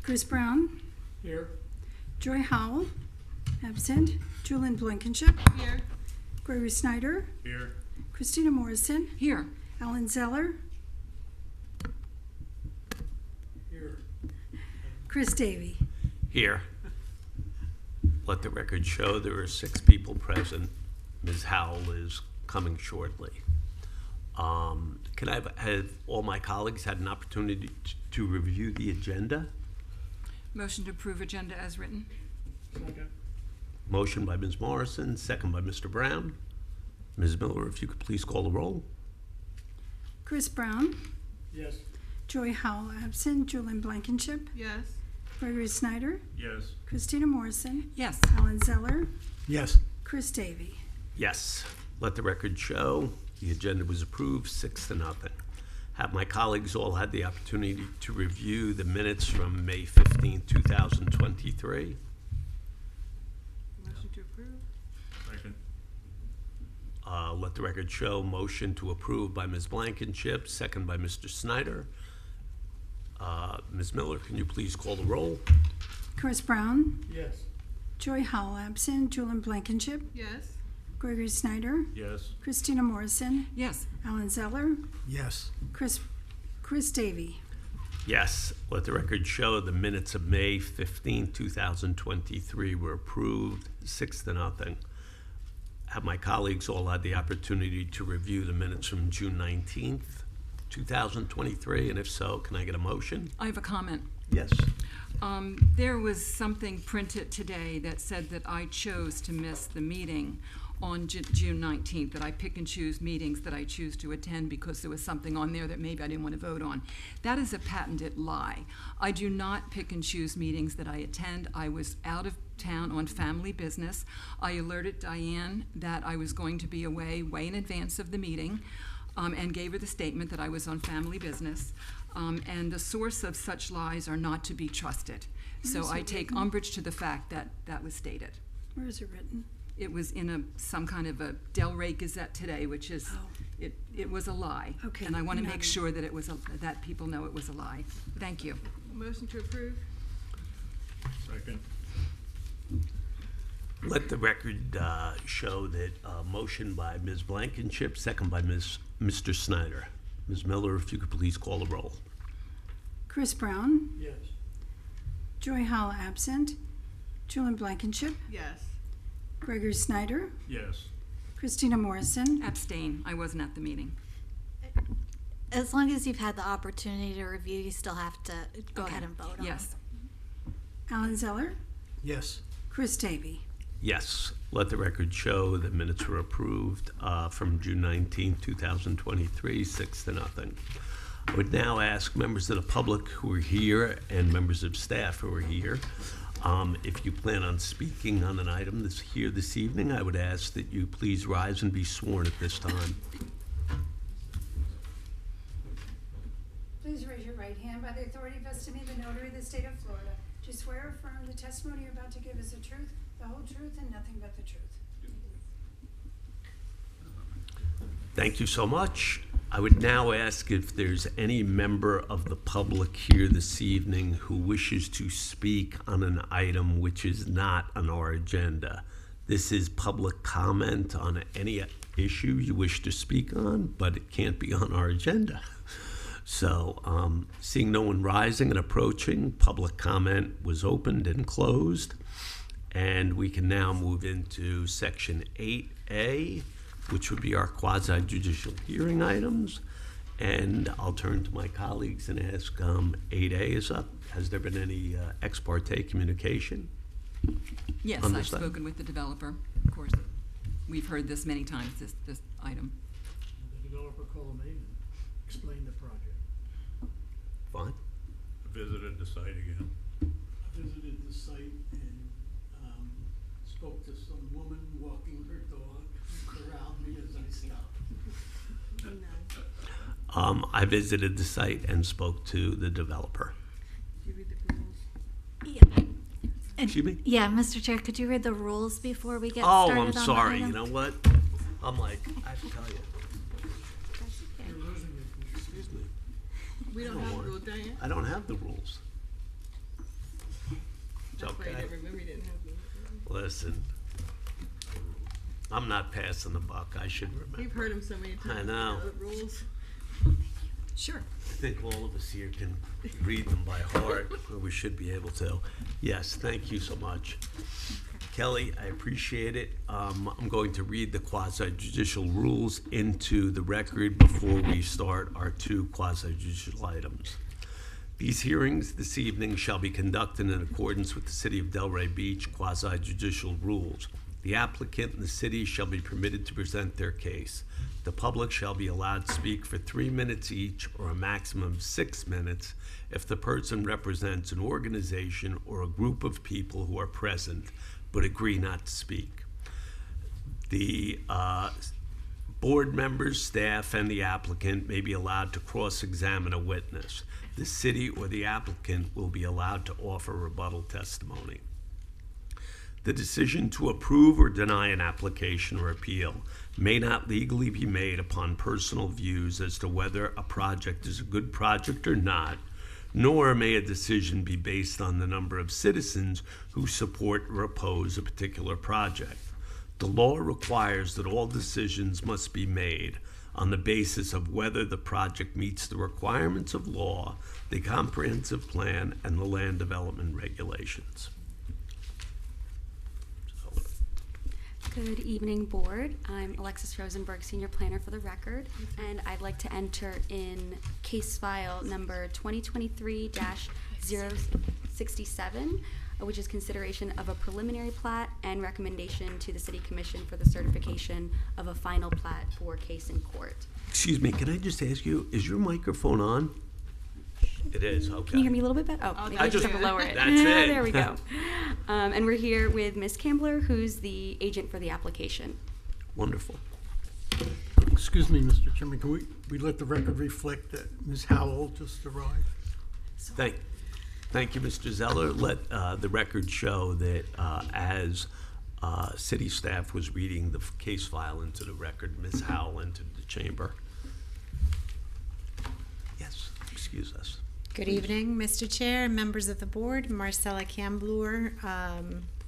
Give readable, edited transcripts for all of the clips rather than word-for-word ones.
Chris Brown. Here. Joy Howell, absent. Julian Blankenship. Here. Gregory Snyder. Here. Christina Morrison. Here. Alan Zeller. Here. Chris Davey. Here. Let the record show there are 6 people present. Ms. Howell is coming shortly. Can I have all my colleagues had an opportunity to review the agenda? Motion to approve agenda as written. Second. Motion by Ms. Morrison, second by Mr. Brown. Ms. Miller, if you could please call the roll. Chris Brown. Yes. Joy Howell, absent. Julian Blankenship. Yes. Gregory Snyder. Yes. Christina Morrison. Yes. Alan Zeller. Yes. Chris Davey. Yes. Let the record show the agenda was approved 6-0. Have my colleagues all had the opportunity to review the minutes from May 15, 2023? Motion to approve. Second. Let the record show motion to approve by Ms. Blankenship, second by Mr. Snyder. Ms. Miller, can you please call the roll? Chris Brown. Yes. Joy Howell, absent. Julian Blankenship. Yes. Gregory Snyder. Yes. Christina Morrison. Yes. Alan Zeller. Yes. Chris Davey. Yes. Let the record show the minutes of May 15, 2023 were approved 6-0. Have my colleagues all had the opportunity to review the minutes from June 19th, 2023? And if so, can I get a motion? I have a comment. Yes. There was something printed today that said that I chose to miss the meeting on June 19th, that I pick and choose meetings that I choose to attend because there was something on there that maybe I didn't want to vote on. That is a patented lie. I do not pick and choose meetings that I attend. I was out of town on family business. I alerted Diane that I was going to be away way in advance of the meeting, and gave her the statement that I was on family business. And the source of such lies are not to be trusted. So I take umbrage to the fact that that was stated. Where is it written? It was in some kind of a Delray Gazette today, which is, it was a lie. Okay, And I want to make noted. sure that that people know it was a lie. Thank you. Motion to approve? Second. Let the record show that motion by Ms. Blankenship, second by Mr. Snyder. Ms. Miller, if you could please call the roll. Chris Brown. Yes. Joy Howell, absent. Julian Blankenship. Yes. Gregory Snyder. Yes. Christina Morrison. Abstain. I wasn't at the meeting. As long as you've had the opportunity to review, you still have to go ahead and vote on it. Yes. Alan Zeller. Yes. Chris Davey. Yes. Let the record show that minutes were approved from June 19, 2023, 6-0. I would now ask members of the public who are here and members of staff who are here, if you plan on speaking on an item this evening, I would ask that you please rise and be sworn at this time. Please raise your right hand. By the authority vested in me, the notary of the state of Florida, do you swear or affirm the testimony you're about to give is the truth, the whole truth, and nothing but the truth? Thank you so much. I would now ask if there's any member of the public here this evening who wishes to speak on an item which is not on our agenda. This is public comment on any issue you wish to speak on, but it can't be on our agenda. So, seeing no one rising and approaching, public comment was opened and closed. And we can now move into section 8A, which would be our quasi-judicial hearing items. And I'll turn to my colleagues and ask, 8A is up. Has there been any ex parte communication? Yes, On I've this item? spoken with the developer, of course. We've heard this many times, this item. The developer called me and explained the project. Fine. Visited the site again. I visited the site and spoke to some woman walking her dog, who corralled me as I stopped. I visited the site and spoke to the developer. Did you read the rules? Yeah. And- Excuse me? Yeah, Mr. Chair, could you read the rules before we get Oh, started I'm on the sorry. item? You know what? I'm like, I have to tell you. That's okay. You're losing it. Excuse me. We don't don't have worry. the rule, Diane. I don't have the rules. That's why you okay? never remember you didn't have me. Listen, I'm not passing the buck. I should remember. You've heard him so many times. I know. You the rules. Sure. I think all of us here can read them by heart, or we should be able to. Yes, thank you so much. Kelly, I appreciate it. I'm going to read the quasi-judicial rules into the record before we start our 2 quasi-judicial items. These hearings this evening shall be conducted in accordance with the City of Delray Beach quasi-judicial rules. The applicant and the city shall be permitted to present their case. The public shall be allowed to speak for 3 minutes each, or a maximum of 6 minutes, if the person represents an organization or a group of people who are present but agree not to speak. The board members, staff, and the applicant may be allowed to cross-examine a witness. The city or the applicant will be allowed to offer rebuttal testimony. The decision to approve or deny an application or appeal may not legally be made upon personal views as to whether a project is a good project or not, nor may a decision be based on the number of citizens who support or oppose a particular project. The law requires that all decisions must be made on the basis of whether the project meets the requirements of law, the comprehensive plan, and the land development regulations. Good evening, Board. I'm Alexis Rosenberg, Senior Planner for the record, and I'd like to enter in case file number 2023-067, which is consideration of a preliminary plat and recommendation to the City Commission for the certification of a final plat for case in court. Excuse me, can I just ask you, is your microphone on? It is, okay. Can you hear me a little bit better? Oh, maybe I just have to lower it. That's it. There we go. And we're here with Ms. Campbell, who's the agent for the application. Wonderful. Excuse me, Mr. Chairman, can we let the record reflect that Ms. Howell just arrived? Thank you, Mr. Zeller. Let the record show that as city staff was reading the case file into the record, Ms. Howell entered the chamber. Yes, excuse us. Good evening, Mr. Chair and members of the board. Marcella Camblur,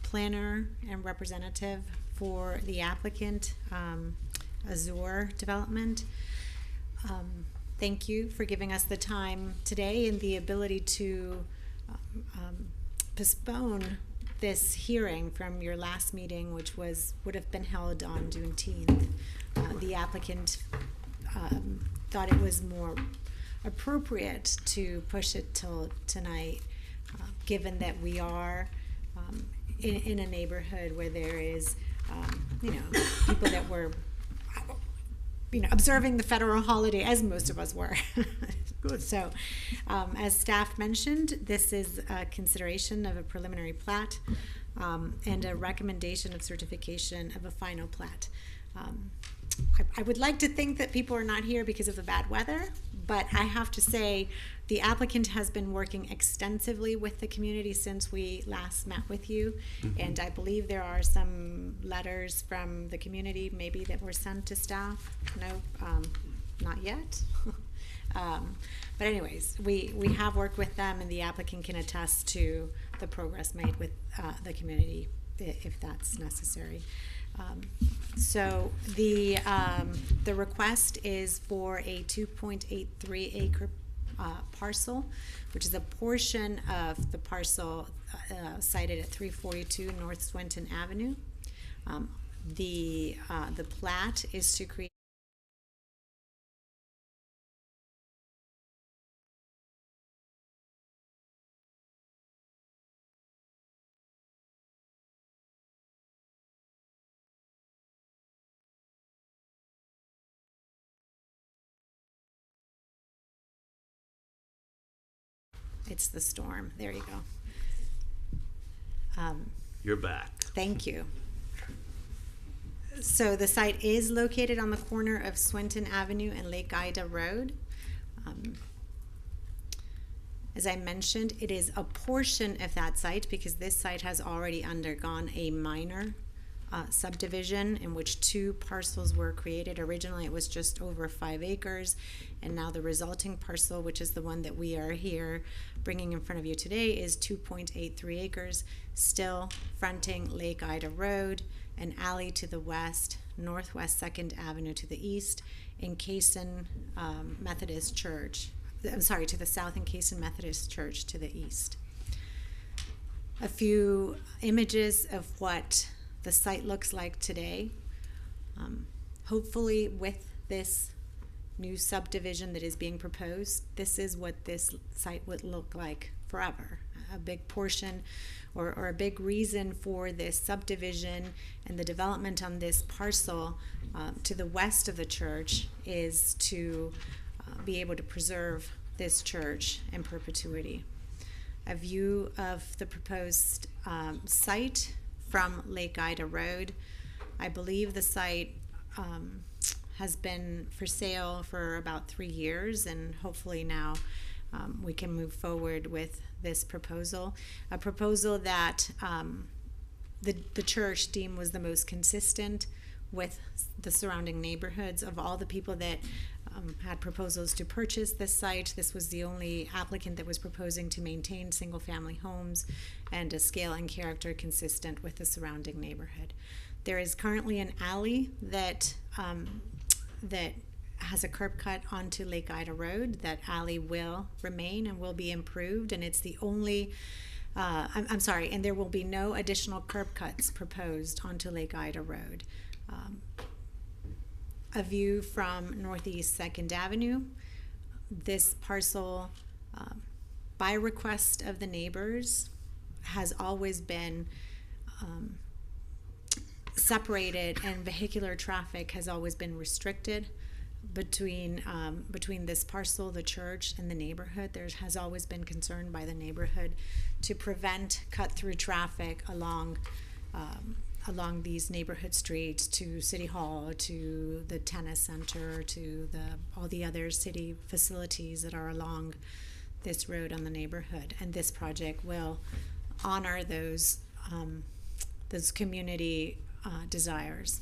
planner and representative for the applicant, Azure Development. Thank you for giving us the time today and the ability to postpone this hearing from your last meeting, which would have been held on Juneteenth. The applicant thought it was more appropriate to push it till tonight, given that we are in a neighborhood where there is, people that were, observing the federal holiday, as most of us were. Good. So, as staff mentioned, this is a consideration of a preliminary plat and a recommendation of certification of a final plat. I would like to think that people are not here because of the bad weather, but I have to say the applicant has been working extensively with the community since we last met with you, and I believe there are some letters from the community maybe that were sent to staff. No, not yet. But anyways, we have worked with them, and the applicant can attest to the progress made with the community if that's necessary. So the request is for a 2.83 acre parcel, which is a portion of the parcel cited at 342 North Swinton Avenue. The plat is to create It's the storm. There you go. You're back. Thank you. So the site is located on the corner of Swinton Avenue and Lake Ida Road. As I mentioned, it is a portion of that site because this site has already undergone a minor subdivision in which 2 parcels were created. Originally, it was just over 5 acres, and now the resulting parcel, which is the one that we are here bringing in front of you today, is 2.83 acres, still fronting Lake Ida Road, an alley to the west, Northwest 2nd Avenue to the east, and Cason Methodist Church. I'm sorry, to the south, and Cason Methodist Church to the east. A few images of what the site looks like today. Hopefully, with this new subdivision that is being proposed, this is what this site would look like forever. A big portion or a big reason for this subdivision and the development on this parcel to the west of the church is to be able to preserve this church in perpetuity. A view of the proposed site from Lake Ida Road. I believe the site has been for sale for about 3 years, and hopefully now we can move forward with this proposal. A proposal that the church deemed was the most consistent with the surrounding neighborhoods. Of all the people that had proposals to purchase this site, this was the only applicant that was proposing to maintain single-family homes and a scale and character consistent with the surrounding neighborhood. There is currently an alley that has a curb cut onto Lake Ida Road. That alley will remain and will be improved, and it's the only I'm sorry, and there will be no additional curb cuts proposed onto Lake Ida Road. A view from Northeast 2nd Avenue. This parcel, by request of the neighbors, has always been separated, and vehicular traffic has always been restricted between this parcel, the church, and the neighborhood. There has always been concern by the neighborhood to prevent cut-through traffic along these neighborhood streets to City Hall, to the tennis center, to all the other city facilities that are along this road on the neighborhood. And this project will honor those community desires.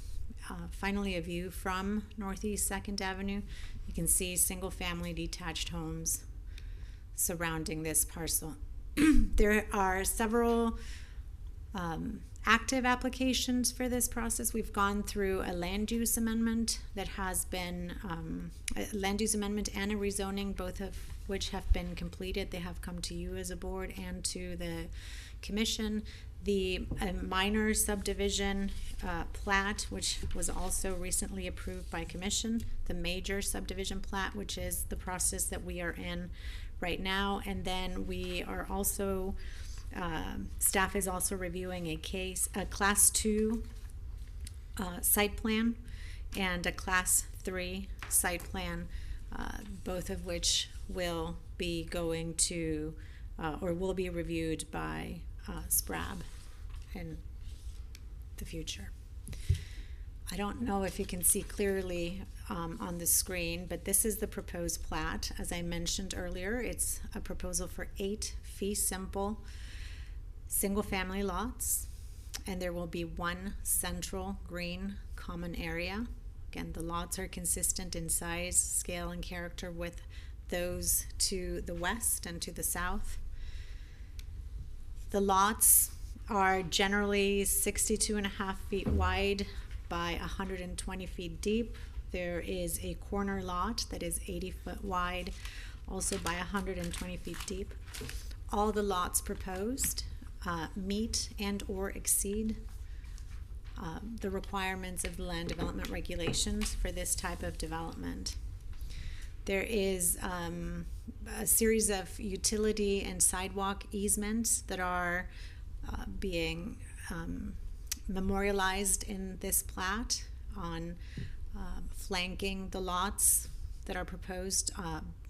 Finally, a view from Northeast 2nd Avenue. You can see single-family detached homes surrounding this parcel. There are several active applications for this process. We've gone through a land use amendment that has been a land use amendment and a rezoning, both of which have been completed. They have come to you as a board and to the commission. The minor subdivision plat, which was also recently approved by commission. The major subdivision plat, which is the process that we are in right now. And then we are also staff is also reviewing a class 2 site plan and a class 3 site plan, both of which will be going to or will be reviewed by SPRAB in the future. I don't know if you can see clearly on the screen, but this is the proposed plat. As I mentioned earlier, it's a proposal for 8 fee simple single-family lots, and there will be 1 central green common area. Again, the lots are consistent in size, scale, and character with those to the west and to the south. The lots are generally 62.5 feet wide by 120 feet deep. There is a corner lot that is 80 foot wide, also by 120 feet deep. All the lots proposed meet and or exceed the requirements of the land development regulations for this type of development. There is a series of utility and sidewalk easements that are being memorialized in this plat on flanking the lots that are proposed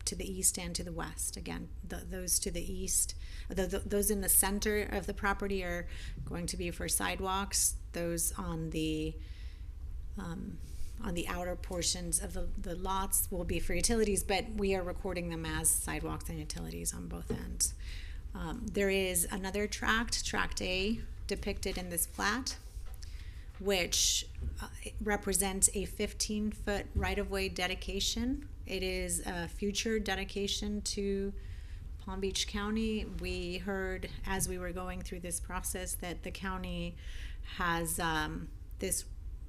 to the east and to the west. Again, those to the east, those in the center of the property are going to be for sidewalks. Those on the outer portions of the lots will be for utilities, but we are recording them as sidewalks and utilities on both ends. There is another tract A, depicted in this plat, which represents a 15-foot right-of-way dedication. It is a future dedication to Palm Beach County. We heard as we were going through this process that the county has this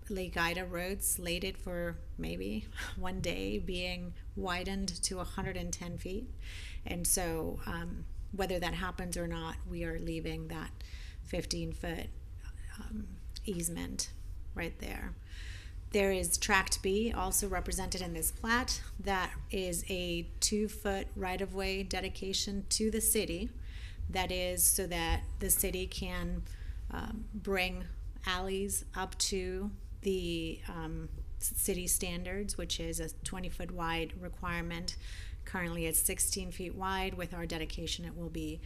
Lake Ida road slated for maybe one day being widened to 110 feet. And so whether that happens or not, we are leaving that 15-foot easement right there. There is Tract B, also represented in this plat, that is a 2-foot right-of-way dedication to the city. That is so that the city can bring alleys up to the city standards, which is a 20-foot wide requirement. Currently it's 16 feet wide. With our dedication, it will be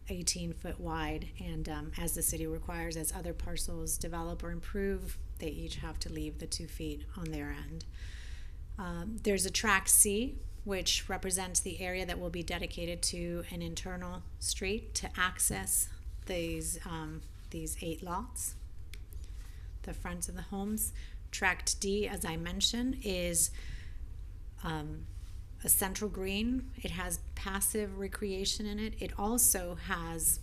18-foot wide. And as the city requires, as other parcels develop or improve, they each have to leave the 2 feet on their end. There's a Tract C, which represents the area that will be dedicated to an internal street to access these 8 lots, the fronts of the homes. Tract D, as I mentioned, is a central green. It has passive recreation in it. It also has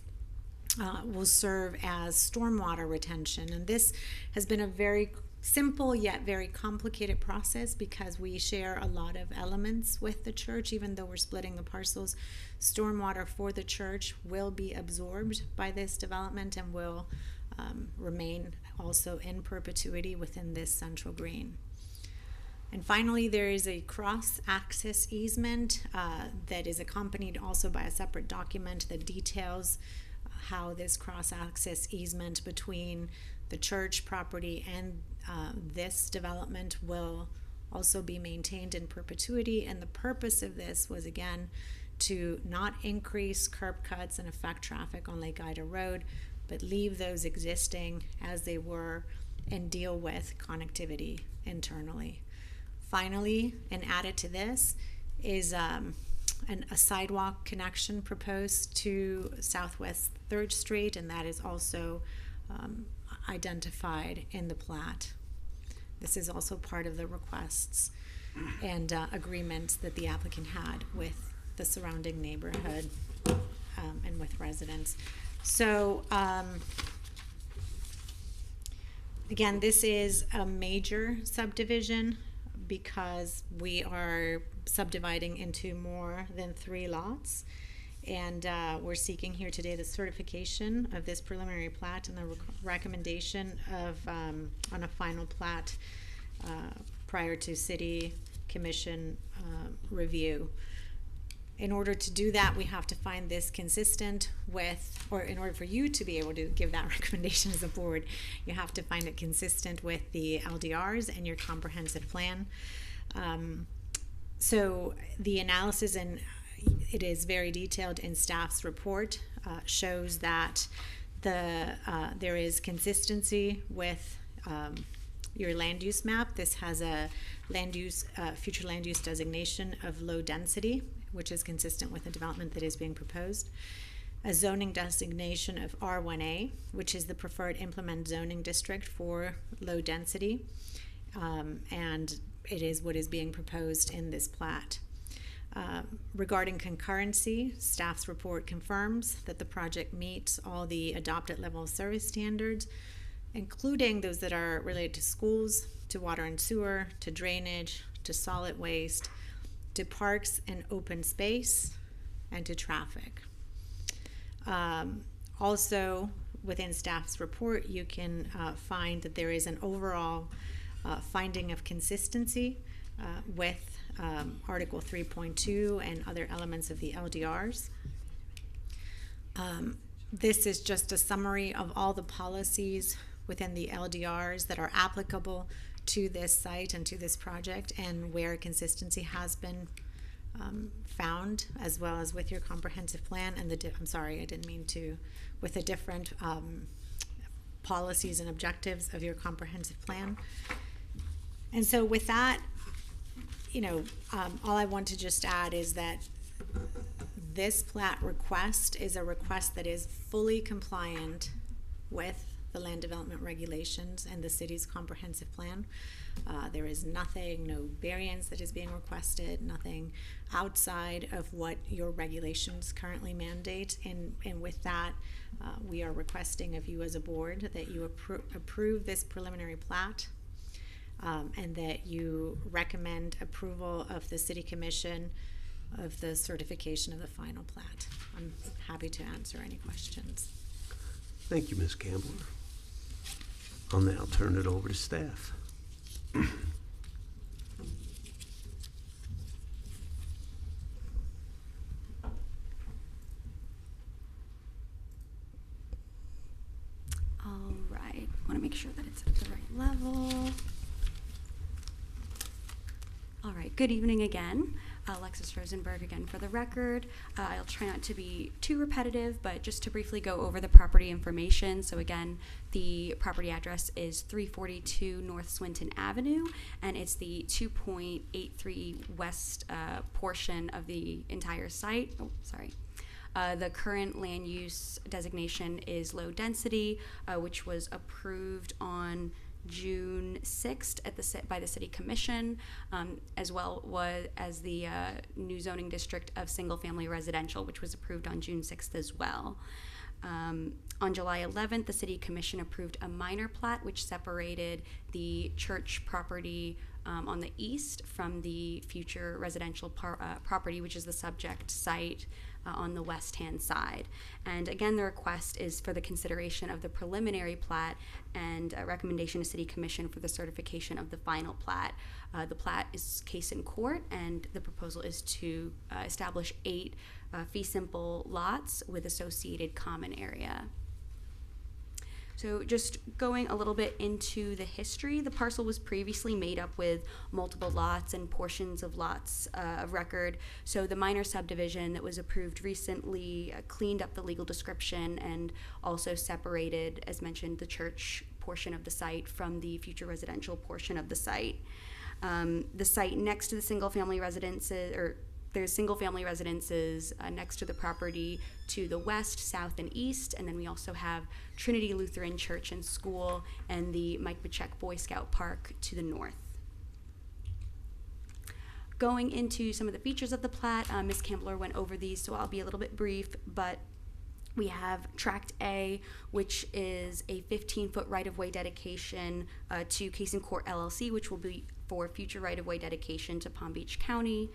will serve as stormwater retention, and this has been a very simple yet very complicated process because we share a lot of elements with the church. Even though we're splitting the parcels, stormwater for the church will be absorbed by this development and will remain also in perpetuity within this central green. And finally, there is a cross-access easement that is accompanied also by a separate document that details how this cross-access easement between the church property and this development will also be maintained in perpetuity. And the purpose of this was, again, to not increase curb cuts and affect traffic on Lake Ida Road, but leave those existing as they were and deal with connectivity internally. Finally, and added to this, is a sidewalk connection proposed to Southwest 3rd Street, and that is also identified in the plat. This is also part of the requests and agreements that the applicant had with the surrounding neighborhood and with residents. So again, this is a major subdivision because we are subdividing into more than 3 lots, and we're seeking here today the certification of this preliminary plat and the recommendation of on a final plat prior to city commission review. In order to do that, we have to find this consistent with, or in order for you to be able to give that recommendation as a board, you have to find it consistent with the LDRs and your comprehensive plan. So the analysis, and it is very detailed in staff's report, shows that there is consistency with your land use map. This has a future land use designation of low density, which is consistent with the development that is being proposed. A zoning designation of R1A, which is the preferred implement zoning district for low density, and it is what is being proposed in this plat. Regarding concurrency, staff's report confirms that the project meets all the adopted level of service standards, including those that are related to schools, to water and sewer, to drainage, to solid waste, to parks and open space, and to traffic. Also, within staff's report, you can find that there is an overall finding of consistency with Article 3.2 and other elements of the LDRs. This is just a summary of all the policies within the LDRs that are applicable to this site and to this project, and where consistency has been found, as well as with your comprehensive plan and with the different policies and objectives of your comprehensive plan. And so with that, all I want to just add is that this plat request is a request that is fully compliant with the land development regulations and the city's comprehensive plan. There is nothing, no variance that is being requested, nothing outside of what your regulations currently mandate. And with that, we are requesting of you as a board that you approve this preliminary plat, and that you recommend approval of the city commission of the certification of the final plat. I'm happy to answer any questions. Thank you, Ms. Campbell. I'll now turn it over to staff. All right, want to make sure that it's at the right level. All right, good evening again. Alexis Rosenberg again for the record. I'll try not to be too repetitive, but just to briefly go over the property information. So again, the property address is 342 North Swinton Avenue, and it's the 2.83 west portion of the entire site. Oh, sorry. The current land use designation is low density, which was approved on June 6th by the City Commission, as well as the new zoning district of single-family residential, which was approved on June 6th as well. On July 11th, the City Commission approved a minor plat which separated the church property on the east from the future residential property, which is the subject site on the west-hand side. And again, the request is for the consideration of the preliminary plat and a recommendation to City Commission for the certification of the final plat. The plat is case in court, and the proposal is to establish 8 fee simple lots with associated common area. So just going a little bit into the history, the parcel was previously made up with multiple lots and portions of lots of record. So the minor subdivision that was approved recently cleaned up the legal description and also separated, as mentioned, the church portion of the site from the future residential portion of the site. The site next to the single-family residences, or there's single-family residences next to the property to the west, south, and east, and then we also have Trinity Lutheran Church and School and the Mike Bachek Boy Scout Park to the north. Going into some of the features of the plat, Ms. Campbell went over these, so I'll be a little bit brief, but we have Tract A, which is a 15-foot right-of-way dedication to Case in Court LLC, which will be for future right-of-way dedication to Palm Beach County.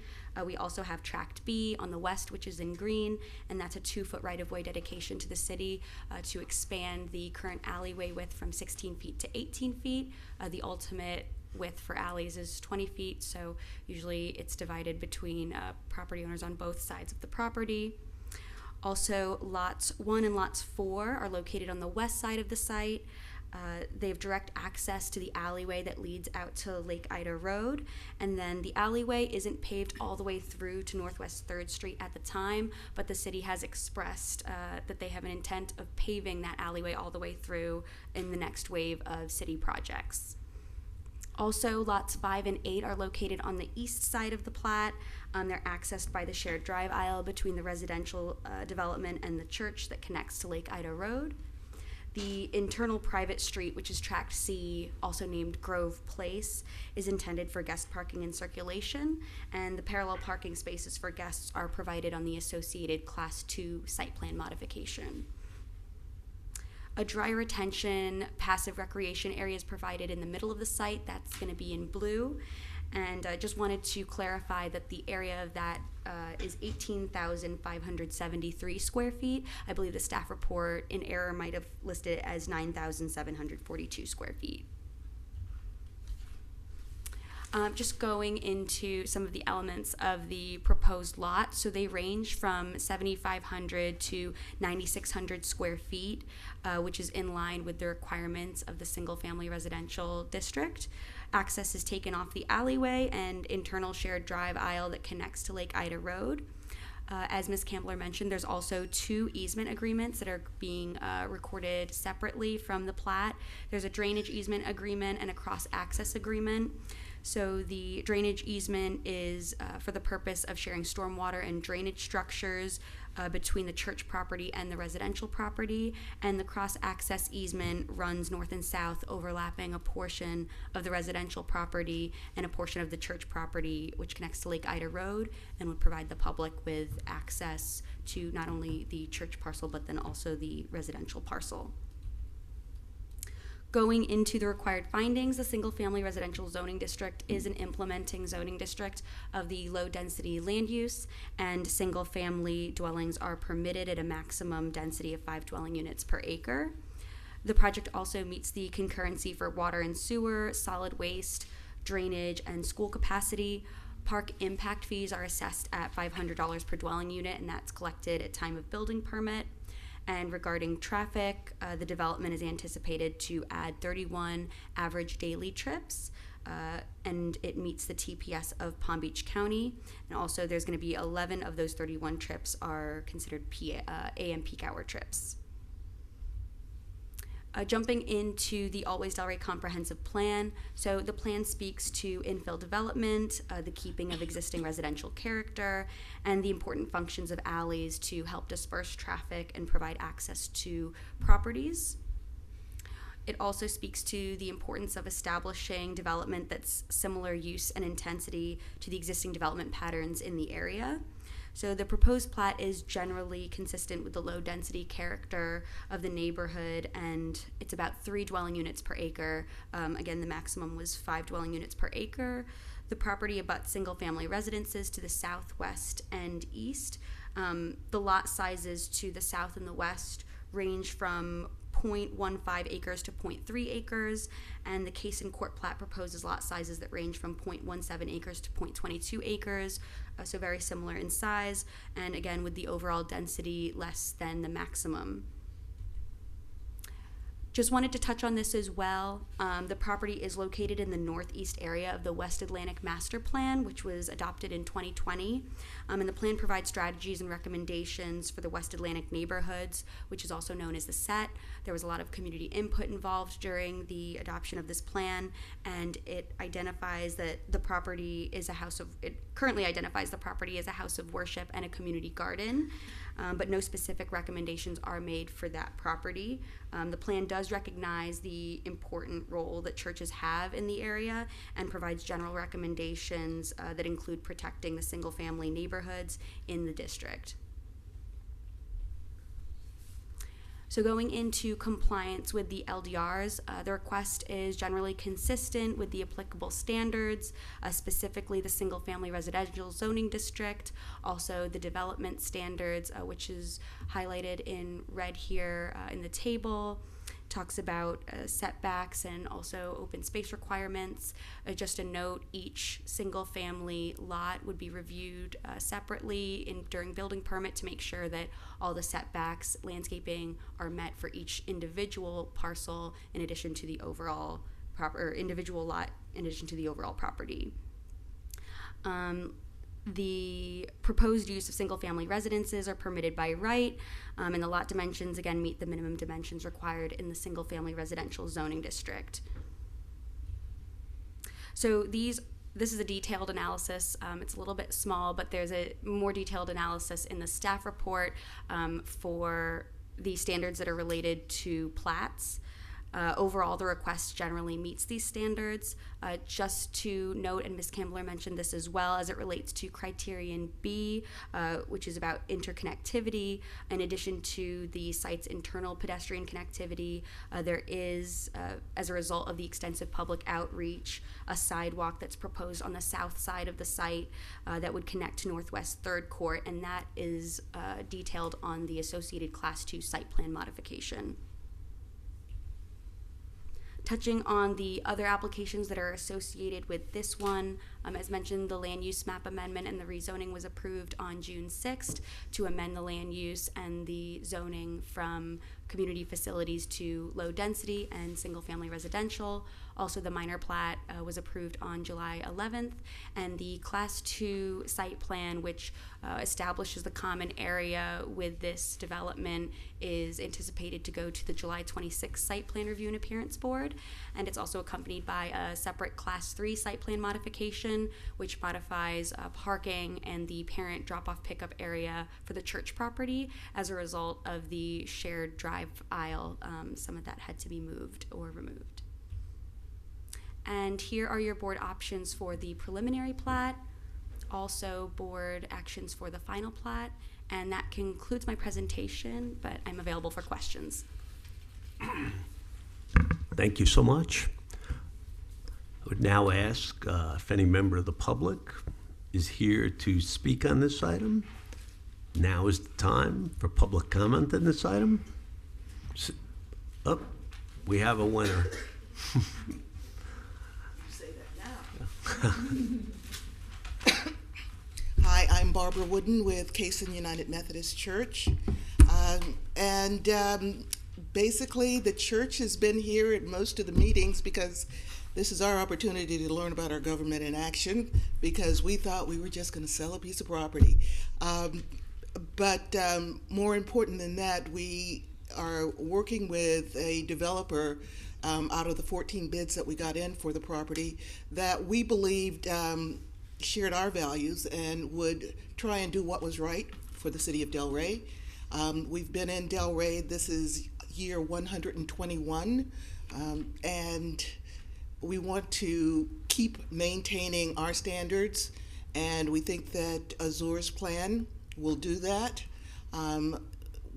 We also have Tract B on the west, which is in green, and that's a 2-foot right-of-way dedication to the city to expand the current alleyway width from 16 feet to 18 feet. The ultimate width for alleys is 20 feet, so usually it's divided between property owners on both sides of the property. Also, lots 1 and lots 4 are located on the west side of the site. They have direct access to the alleyway that leads out to Lake Ida Road, and then the alleyway isn't paved all the way through to Northwest 3rd Street at the time, but the city has expressed that they have an intent of paving that alleyway all the way through in the next wave of city projects. Also, lots 5 and 8 are located on the east side of the plat. They're accessed by the shared drive aisle between the residential development and the church that connects to Lake Ida Road. The internal private street, which is Tract C, also named Grove Place, is intended for guest parking and circulation, and the parallel parking spaces for guests are provided on the associated Class 2 site plan modification. A dry retention passive recreation area is provided in the middle of the site. That's going to be in blue. And I just wanted to clarify that the area of that is 18,573 square feet. I believe the staff report in error might have listed it as 9,742 square feet. Just going into some of the elements of the proposed lot. So they range from 7,500 to 9,600 square feet, which is in line with the requirements of the single-family residential district. Access is taken off the alleyway and internal shared drive aisle that connects to Lake Ida Road. As Ms. Campbell mentioned, there's also 2 easement agreements that are being recorded separately from the plat. There's a drainage easement agreement and a cross-access agreement. So the drainage easement is for the purpose of sharing stormwater and drainage structures between the church property and the residential property, and the cross-access easement runs north and south, overlapping a portion of the residential property and a portion of the church property, which connects to Lake Ida Road and would provide the public with access to not only the church parcel but then also the residential parcel. Going into the required findings, the single-family residential zoning district is an implementing zoning district of the low-density land use, and single-family dwellings are permitted at a maximum density of 5 dwelling units per acre. The project also meets the concurrency for water and sewer, solid waste, drainage, and school capacity. Park impact fees are assessed at $500 per dwelling unit, and that's collected at time of building permit. And regarding traffic, the development is anticipated to add 31 average daily trips, and it meets the TPS of Palm Beach County. And also there's going to be 11 of those 31 trips are considered AM peak hour trips. Jumping into the Always Delray Comprehensive Plan. So the plan speaks to infill development, the keeping of existing residential character, and the important functions of alleys to help disperse traffic and provide access to properties. It also speaks to the importance of establishing development that's similar use and intensity to the existing development patterns in the area. So the proposed plat is generally consistent with the low density character of the neighborhood, and it's about 3 dwelling units per acre. Again, the maximum was 5 dwelling units per acre. The property abuts single family residences to the southwest and east. The lot sizes to the south and the west range from 0.15 acres to 0.3 acres, and the case in court plat proposes lot sizes that range from 0.17 acres to 0.22 acres, so very similar in size, and again with the overall density less than the maximum. Just wanted to touch on this as well. The property is located in the northeast area of the West Atlantic Master Plan, which was adopted in 2020. And the plan provides strategies and recommendations for the West Atlantic neighborhoods, which is also known as the SET. There was a lot of community input involved during the adoption of this plan, and it identifies that the property is it currently identifies the property as a house of worship and a community garden. But no specific recommendations are made for that property. The plan does recognize the important role that churches have in the area and provides general recommendations that include protecting the single-family neighborhoods in the district. So going into compliance with the LDRs, the request is generally consistent with the applicable standards, specifically the single-family residential zoning district, also the development standards, which is highlighted in red here in the table. Talks about setbacks and also open space requirements. Just a note, each single family lot would be reviewed separately during building permit to make sure that all the setbacks, landscaping are met for each individual parcel in addition to the overall individual lot in addition to the overall property. The proposed use of single-family residences are permitted by right, and the lot dimensions, again, meet the minimum dimensions required in the single-family residential zoning district. So this is a detailed analysis. It's a little bit small, but there's a more detailed analysis in the staff report for the standards that are related to plats. Overall, the request generally meets these standards. Just to note, and Ms. Campbell mentioned this as well, as it relates to criterion B, which is about interconnectivity. In addition to the site's internal pedestrian connectivity, there is, as a result of the extensive public outreach, a sidewalk that's proposed on the south side of the site that would connect to Northwest 3rd Court, and that is detailed on the associated Class 2 site plan modification. Touching on the other applications that are associated with this one, as mentioned, the land use map amendment and the rezoning was approved on June 6th to amend the land use and the zoning from community facilities to low density and single family residential. Also, the minor plat was approved on July 11th, and the Class 2 site plan, which establishes the common area with this development, is anticipated to go to the July 26th Site Plan Review and Appearance Board. And it's also accompanied by a separate Class 3 site plan modification, which modifies parking and the parent drop-off pickup area for the church property. As a result of the shared drive aisle, some of that had to be moved or removed. And here are your board options for the preliminary plat, also board actions for the final plat, and that concludes my presentation, but I'm available for questions. Thank you so much. I would now ask if any member of the public is here to speak on this item. Now is the time for public comment on this item. Oh, we have a winner. Hi, I'm Barbara Wooden with Cason United Methodist Church. Basically, the church has been here at most of the meetings because this is our opportunity to learn about our government in action, because we thought we were just going to sell a piece of property. But more important than that, we are working with a developer out of the 14 bids that we got in for the property that we believed shared our values and would try and do what was right for the city of Delray. We've been in Delray, this is year 121, and we want to keep maintaining our standards, and we think that Azur's plan will do that.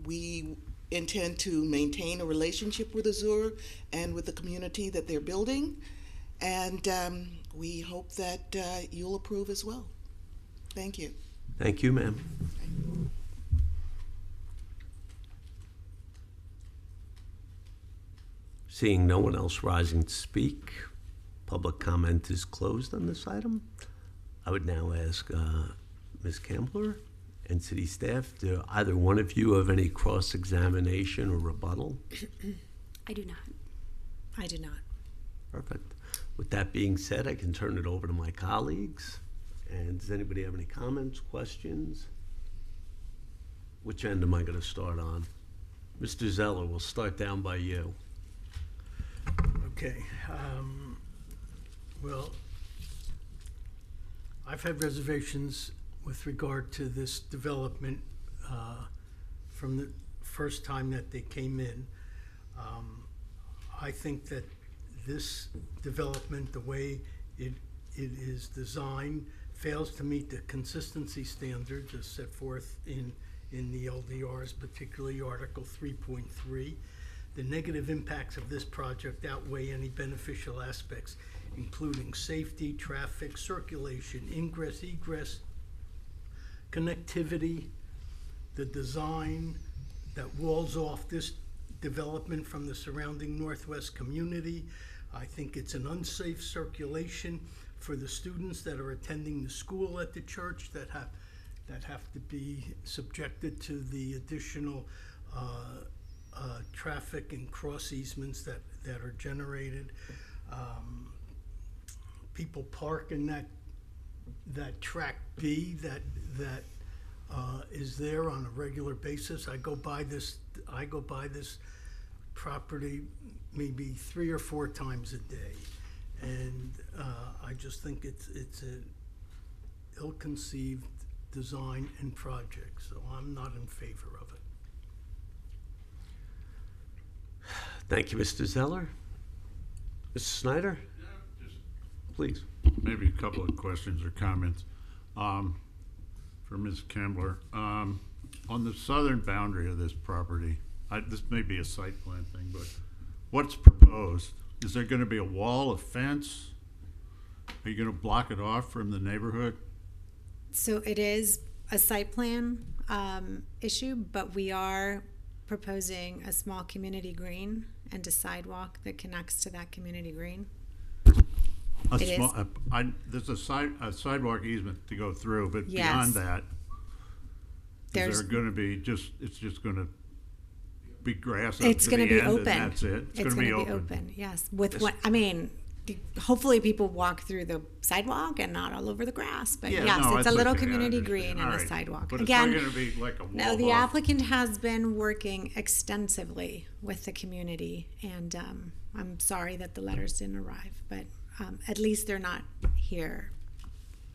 We intend to maintain a relationship with Azur and with the community that they're building, and we hope that you'll approve as well. Thank you. Thank you, ma'am. Seeing no one else rising to speak, public comment is closed on this item. I would now ask Ms. Kambler and city staff, do either one of you have any cross-examination or rebuttal? I do not. I do not. Perfect. With that being said, I can turn it over to my colleagues. And does anybody have any comments, questions? Which end am I going to start on? Mr. Zeller, we'll start down by you. Okay, well, I've had reservations with regard to this development from the first time that they came in. I think that this development, the way it is designed, fails to meet the consistency standards as set forth in the LDRs, particularly Article 3.3. The negative impacts of this project outweigh any beneficial aspects, including safety, traffic, circulation, ingress, egress, connectivity, the design that walls off this development from the surrounding Northwest community. I think it's an unsafe circulation for the students that are attending the school at the church that have to be subjected to the additional traffic and cross easements that are generated. People park in that track B that is there on a regular basis. I go by this property maybe 3 or 4 times a day, and I just think it's an ill-conceived design and project, so I'm not in favor of it. Thank you, Mr. Zeller. Mr. Snyder? Yeah, just Please. maybe a couple of questions or comments. For Ms. Kambler, on the southern boundary of this property, this may be a site plan thing, but what's proposed? Is there going to be a wall, a fence? Are you going to block it off from the neighborhood? So it is a site plan issue, but we are proposing a small community green and a sidewalk that connects to that community green. There's a sidewalk easement to go through, but Yes. beyond that, There's- is there going to be it's just going to be grass up It's to gonna the be end, and open. that's it? It's gonna be open, yes. With what, I mean, hopefully people walk through the sidewalk and not all over the grass, but Yeah, yes, no, it's a that's little okay, I community understand. green and All a right. sidewalk. But Again, it's not gonna be like a no, wall the off. applicant has been working extensively with the community, and I'm sorry that the letters didn't arrive, but at least they're not here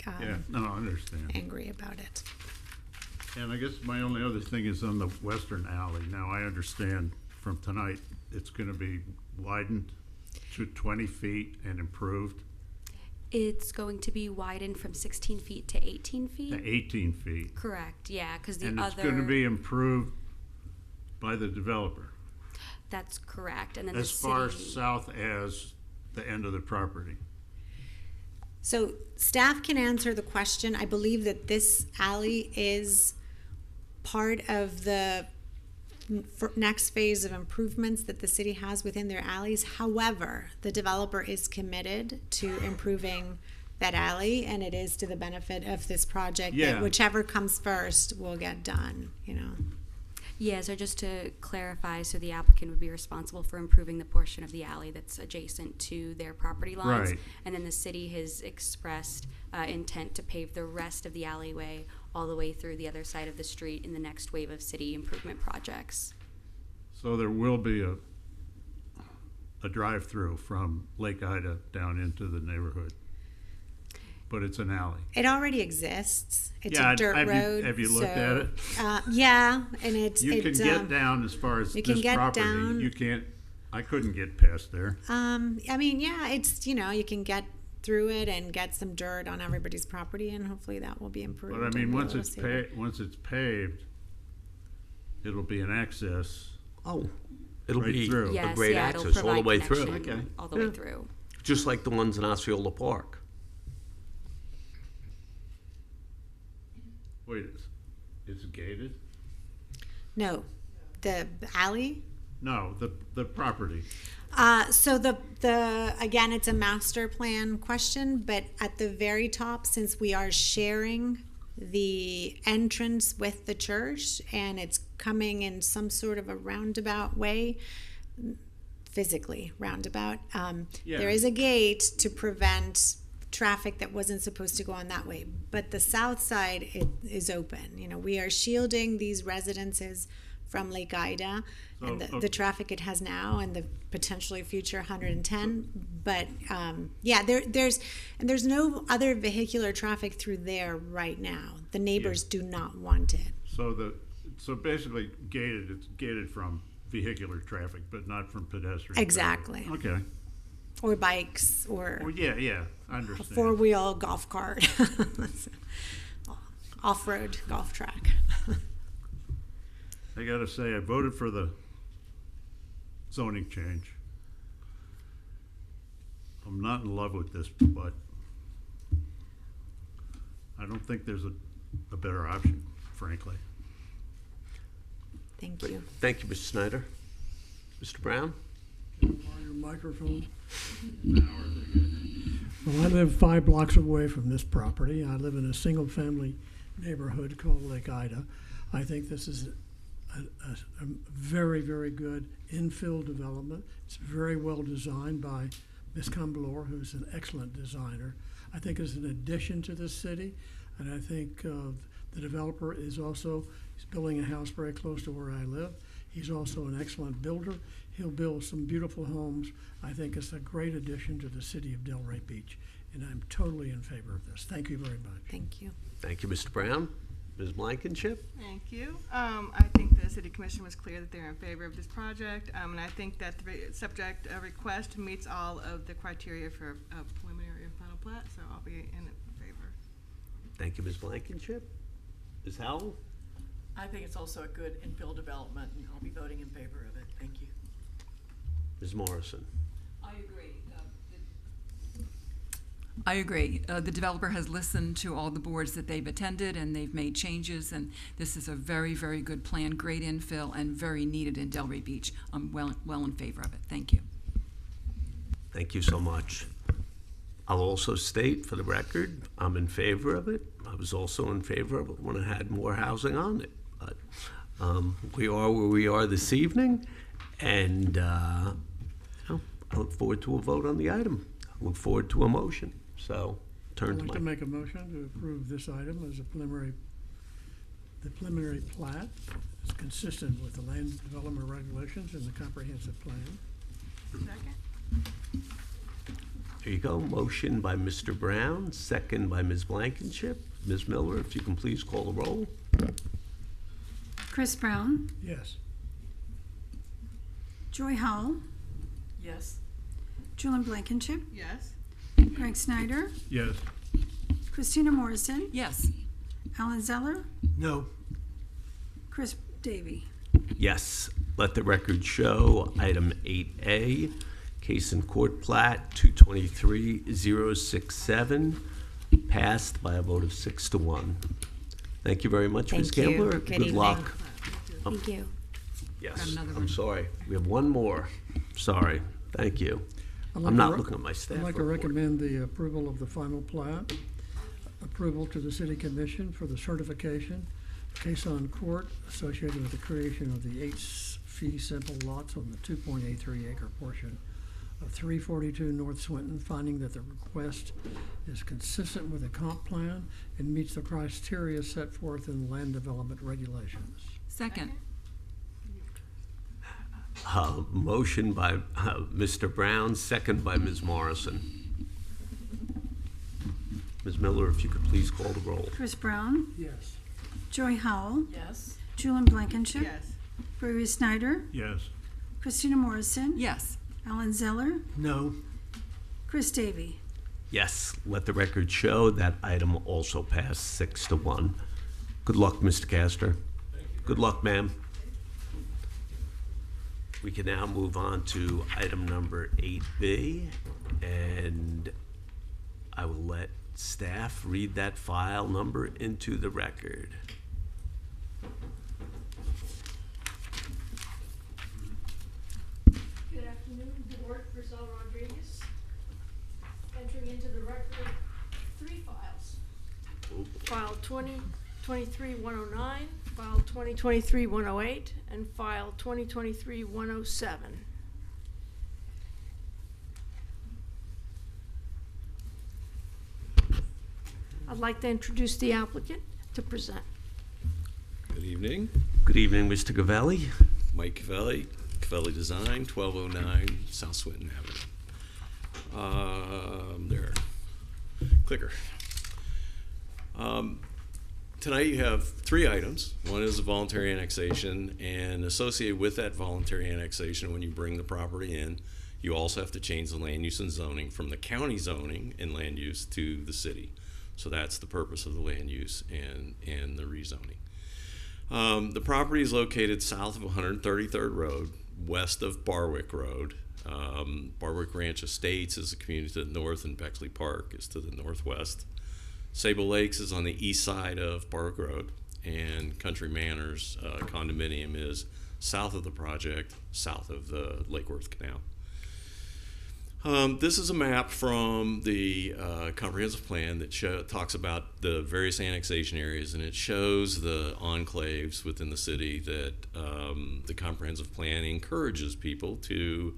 Yeah, no, I understand. angry about it. And I guess my only other thing is on the western alley. Now, I understand from tonight, it's gonna be widened to 20 feet and improved It's going to be widened from 16 feet to 18 feet. to 18 feet. Correct, yeah, because the And it's other. gonna be improved by the developer That's correct, and then as the far city. south as the end of the property. So staff can answer the question. I believe that this alley is part of the next phase of improvements that the city has within their alleys. However, the developer is committed to improving that alley, and it is to the benefit of this project Yeah. that whichever comes first will get done, you know. Yeah, so just to clarify, so the applicant would be responsible for improving the portion of the alley that's adjacent to their property lines. Right. And then the city has expressed intent to pave the rest of the alleyway all the way through the other side of the street in the next wave of city improvement projects. So there will be a drive-through from Lake Ida down into the neighborhood. But it's an alley. It already exists. It's Yeah, a dirt have you- road. have you looked so, at it? Yeah, and it's You can get down as far as you can this get property. down. You can't, I couldn't get past there. I mean, yeah, it's, you know, you can get through it and get some dirt on everybody's property, and hopefully that will be improved. But I and mean, be once able it's to save it. once it's paved, it'll be an access. Oh, it'll Right be through. a Yes, great yeah, it'll access all the provide way through. connection Okay. all the way through. Just like the ones in Osceola Park. Wait, it's gated? No, the alley. No, the property. So the again, it's a master plan question, but at the very top, since we are sharing the entrance with the church and it's coming in some sort of a roundabout way, physically roundabout, Yeah. there is a gate to prevent traffic that wasn't supposed to go on that way. But the south side is open. You know, we are shielding these residences from Lake Ida and So, the traffic it has now and the potentially future 110. But yeah, there's no other vehicular traffic through there right now. The neighbors do not want it. So basically gated, it's gated from vehicular traffic, but not from pedestrian traffic. Exactly. Okay. Or bikes or Well, yeah, I a understand. four-wheel golf cart. Off-road golf track. I gotta say, I voted for the zoning change. I'm not in love with this, but I don't think there's a better option, frankly. Thank you. Thank you, Mr. Snyder. Mr. Brown? On your microphone. Well, I live 5 blocks away from this property. I live in a single-family neighborhood called Lake Ida. I think this is a very, very good infill development. It's very well designed by Ms. Cumblor, who's an excellent designer. I think it's an addition to the city, and I think the developer is also, he's building a house very close to where I live. He's also an excellent builder. He'll build some beautiful homes. I think it's a great addition to the city of Delray Beach, and I'm totally in favor of this. Thank you very much. Thank you. Thank you, Mr. Brown. Ms. Blankenship? Thank you. I think the city commission was clear that they're in favor of this project, and I think that the subject request meets all of the criteria for a preliminary and final plat, so I'll be in favor. Thank you, Ms. Blankenship. Ms. Howell? I think it's also a good infill development, and I'll be voting in favor of it. Thank you. Ms. Morrison? I agree. I agree. The developer has listened to all the boards that they've attended, and they've made changes, and this is a very, very good plan, great infill, and very needed in Delray Beach. I'm well in favor of it. Thank you. Thank you so much. I'll also state for the record, I'm in favor of it. I was also in favor of it when it had more housing on it. But We are where we are this evening, and I look forward to a vote on the item. I look forward to a motion. So, turn I'd to like to my... make a motion to approve this item as the preliminary plat is consistent with the land development regulations and the comprehensive plan. Second? There you go. Motion by Mr. Brown, second by Ms. Blankenship. Ms. Miller, if you can please call the roll. Chris Brown, Yes. Joy Howell, Yes. Julian Blankenship, Yes. Greg Snyder, Yes. Christina Morrison, Yes. Alan Zeller, No. Chris Davy. Yes. Let the record show item 8A, case in court plat 223067, passed by a vote of 6-1. Thank you very much, Ms. Thank you. Gambler. Good Good evening. luck. Thank you. Yes, Got another I'm one. sorry. We have one more. Sorry. Thank you. I'd like I'm to not re- looking at my staff I'd like to report. recommend the approval of the final plat, approval to the city commission for the certification, case on court associated with the creation of the 8 fee simple lots on the 2.83 acre portion of 342 North Swinton, finding that the request is consistent with the comp plan and meets the criteria set forth in the land development regulations. Second. Motion by Mr. Brown, second by Ms. Morrison. Ms. Miller, if you could please call the roll. Chris Brown, Yes. Joy Howell, Yes. Julian Blankenship, Yes. Gregory Snyder, Yes. Christina Morrison, Yes. Alan Zeller, No. Chris Davy. Yes, let the record show that item also passed 6-1. Good luck, Mr. Castor. Good luck, ma'am. We can now move on to item number 8B, and I will let staff read that file number into the record. Good afternoon, Board. Rizal Rodriguez. Entering into the record 3 files. File 2023-109, file 2023-108, and file 2023-107. I'd like to introduce the applicant to present. Good evening, Good evening, Mr. Gavelli. Mike Cavelli, Cavelli Design, 1209 South Swinton Avenue. There, clicker. Tonight you have 3 items. One is a voluntary annexation, and associated with that voluntary annexation, when you bring the property in, you also have to change the land use and zoning from the county zoning and land use to the city. So that's the purpose of the land use and the rezoning. The property is located south of 133rd Road, west of Barwick Road. Barwick Ranch Estates is a community to the north, and Bexley Park is to the northwest. Sable Lakes is on the east side of Barwick Road, and Country Manors condominium is south of the project, south of the Lake Worth Canal. This is a map from the comprehensive plan that talks about the various annexation areas, and it shows the enclaves within the city that the comprehensive plan encourages people to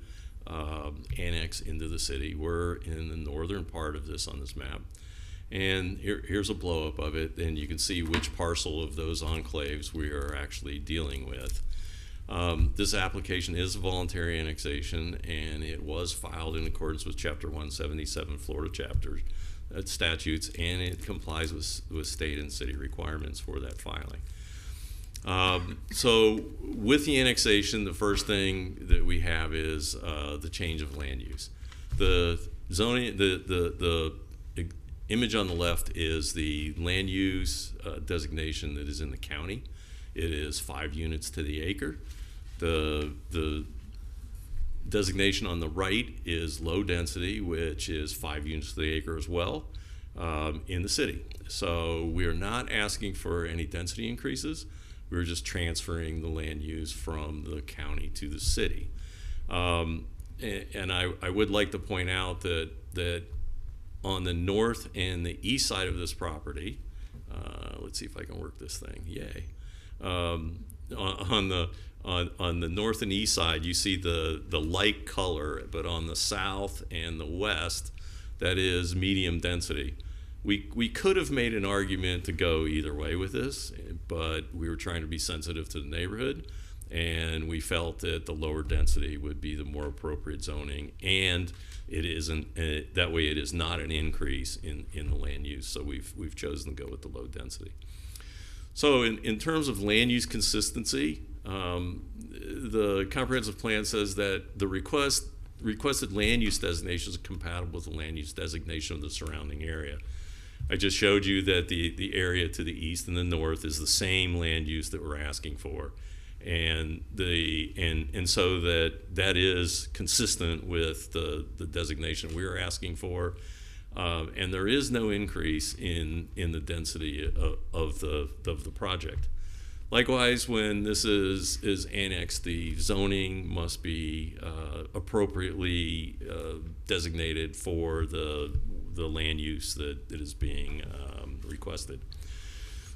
annex into the city. We're in the northern part of this on this map. And here's a blow-up of it, and you can see which parcel of those enclaves we are actually dealing with. This application is a voluntary annexation, and it was filed in accordance with Chapter 177 Florida chapter statutes, and it complies with state and city requirements for that filing. So with the annexation, the first thing that we have is the change of land use. The zoning, the image on the left is the land use designation that is in the county. It is 5 units to the acre. The designation on the right is low density, which is 5 units to the acre as well in the city. So we are not asking for any density increases. We're just transferring the land use from the county to the city. And I would like to point out that on the north and the east side of this property, let's see if I can work this thing, yay. on the north and east side, you see the light color, but on the south and the west, that is medium density. We could have made an argument to go either way with this, but we were trying to be sensitive to the neighborhood, and we felt that the lower density would be the more appropriate zoning, and it isn't that way. It is not an increase in the land use, so we've chosen to go with the low density. So in terms of land use consistency, the comprehensive plan says that the requested land use designation is compatible with the land use designation of the surrounding area. I just showed you that the area to the east and the north is the same land use that we're asking for, and so that is consistent with the designation we are asking for, and there is no increase in the density of the project. Likewise, when this is annexed, the zoning must be appropriately designated for the land use that is being requested.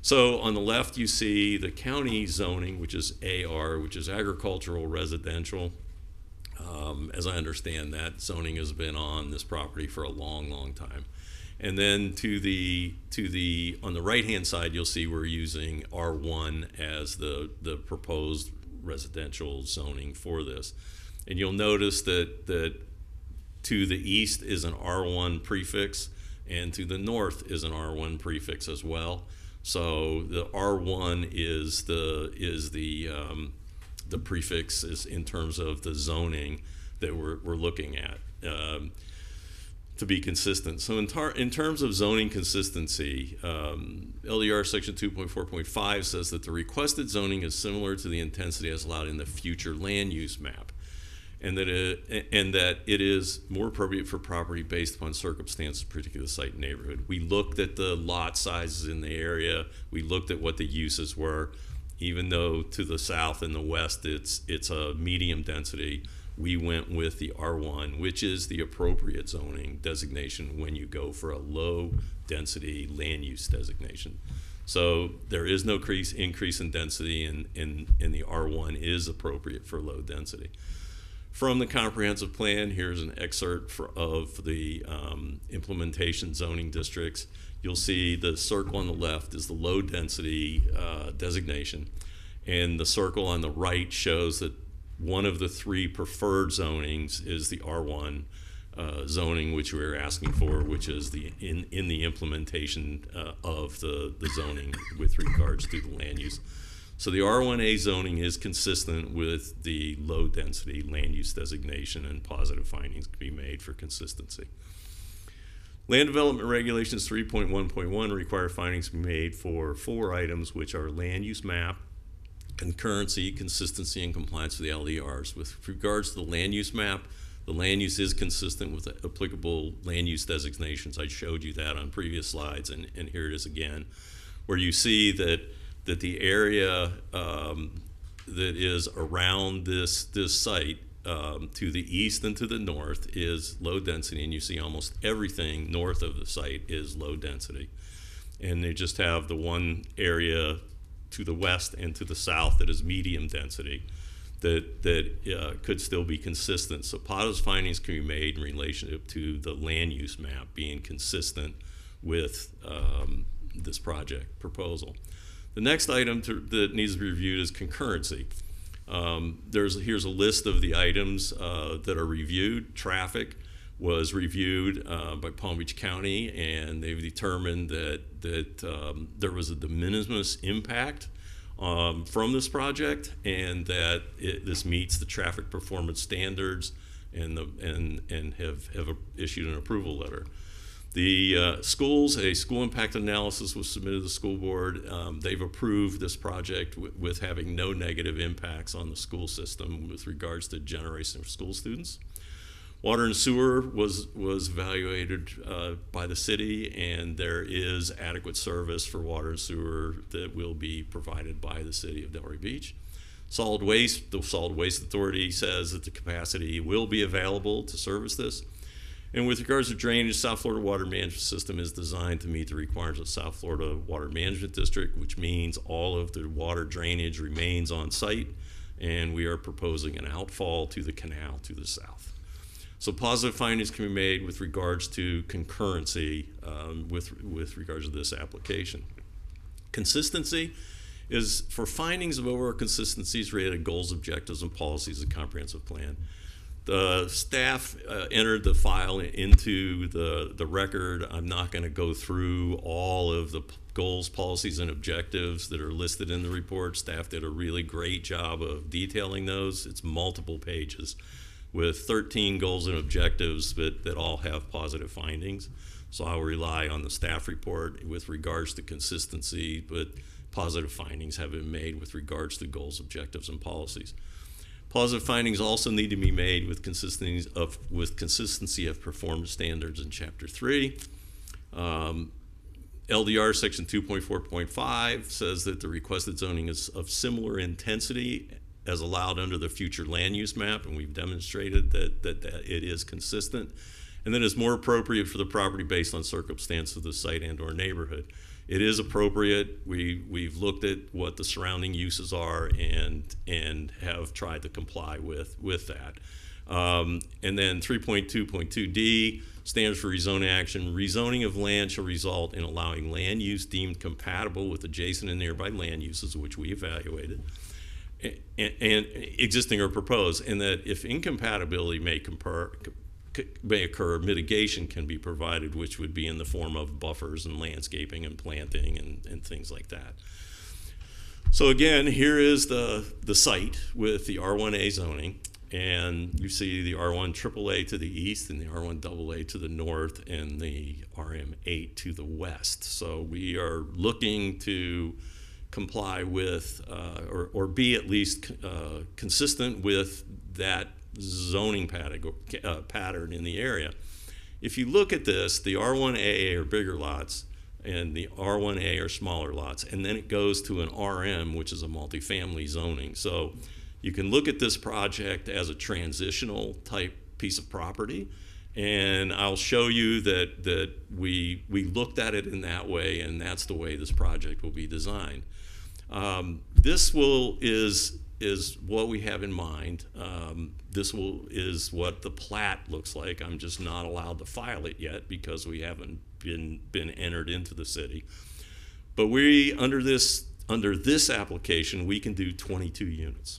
So on the left, you see the county zoning, which is AR, which is agricultural residential. As I understand, that zoning has been on this property for a long, long time. And then on the right-hand side, you'll see we're using R1 as the proposed residential zoning for this. And you'll notice that to the east is an R1 prefix, and to the north is an R1 prefix as well. So the R1 is the prefix is in terms of the zoning that we're looking at to be consistent. So in terms of zoning consistency, LDR section 2.4.5 says that the requested zoning is similar to the intensity as allowed in the future land use map, and that it is more appropriate for property based upon circumstances of particular site and neighborhood. We looked at the lot sizes in the area. We looked at what the uses were. Even though to the south and the west it's a medium density, we went with the R1, which is the appropriate zoning designation when you go for a low density land use designation. So there is no increase in density, and the R1 is appropriate for low density. From the comprehensive plan, here's an excerpt of the implementation zoning districts. You'll see the circle on the left is the low density designation, and the circle on the right shows that one of the three preferred zonings is the R1 zoning, which we're asking for, which is in the implementation of the zoning with regards to the land use. So the R1A zoning is consistent with the low density land use designation, and positive findings can be made for consistency. Land development regulations 3.1.1 require findings to be made for 4 items, which are land use map, concurrency, consistency, and compliance with the LDRs. With regards to the land use map, the land use is consistent with the applicable land use designations. I showed you that on previous slides, and here it is again, where you see that the area that is around this site to the east and to the north is low density, and you see almost everything north of the site is low density. And they just have the one area to the west and to the south that is medium density that could still be consistent. So positive findings can be made in relationship to the land use map being consistent with this project proposal. The next item that needs to be reviewed is concurrency. Here's a list of the items that are reviewed. Traffic was reviewed by Palm Beach County, and they've determined that there was a de minimis impact from this project, and that this meets the traffic performance standards, and have issued an approval letter. The schools, a school impact analysis was submitted to the school board. They've approved this project with having no negative impacts on the school system with regards to generation of school students. Water and sewer was evaluated by the city, and there is adequate service for water and sewer that will be provided by the city of Delray Beach. Solid waste, the Solid Waste Authority says that the capacity will be available to service this. And with regards to drainage, South Florida Water Management System is designed to meet the requirements of South Florida Water Management District, which means all of the water drainage remains on site, and we are proposing an outfall to the canal to the south. So positive findings can be made with regards to concurrency with regards to this application. Consistency is for findings of overall consistencies related to goals, objectives, and policies of the comprehensive plan. The staff entered the file into the record. I'm not going to go through all of the goals, policies, and objectives that are listed in the report. Staff did a really great job of detailing those. It's multiple pages with 13 goals and objectives that all have positive findings. So I'll rely on the staff report with regards to consistency, but positive findings have been made with regards to goals, objectives, and policies. Positive findings also need to be made with consistency of performance standards in Chapter 3. LDR Section 2.4.5 says that the requested zoning is of similar intensity as allowed under the future land use map, and we've demonstrated that it is consistent, and that is more appropriate for the property based on circumstance of the site and or neighborhood. It is appropriate. We've looked at what the surrounding uses are and have tried to comply with that. And then 3.2.2D, standards for rezoning action. Rezoning of land shall result in allowing land use deemed compatible with adjacent and nearby land uses, which we evaluated, and existing or proposed, and that if incompatibility may occur, mitigation can be provided, which would be in the form of buffers and landscaping and planting and things like that. So again, here is the site with the R1A zoning, and you see the R1 AAA to the east and the R1 AA to the north and the RM8 to the west. So we are looking to comply with or be at least consistent with that zoning pattern in the area. If you look at this, the R1AA are bigger lots and the R1A are smaller lots, and then it goes to an RM, which is a multifamily zoning. So you can look at this project as a transitional type piece of property, and I'll show you that we looked at it in that way, and that's the way this project will be designed. This is what we have in mind. Is what the plat looks like. I'm just not allowed to file it yet because we haven't been entered into the city. But under this application, we can do 22 units.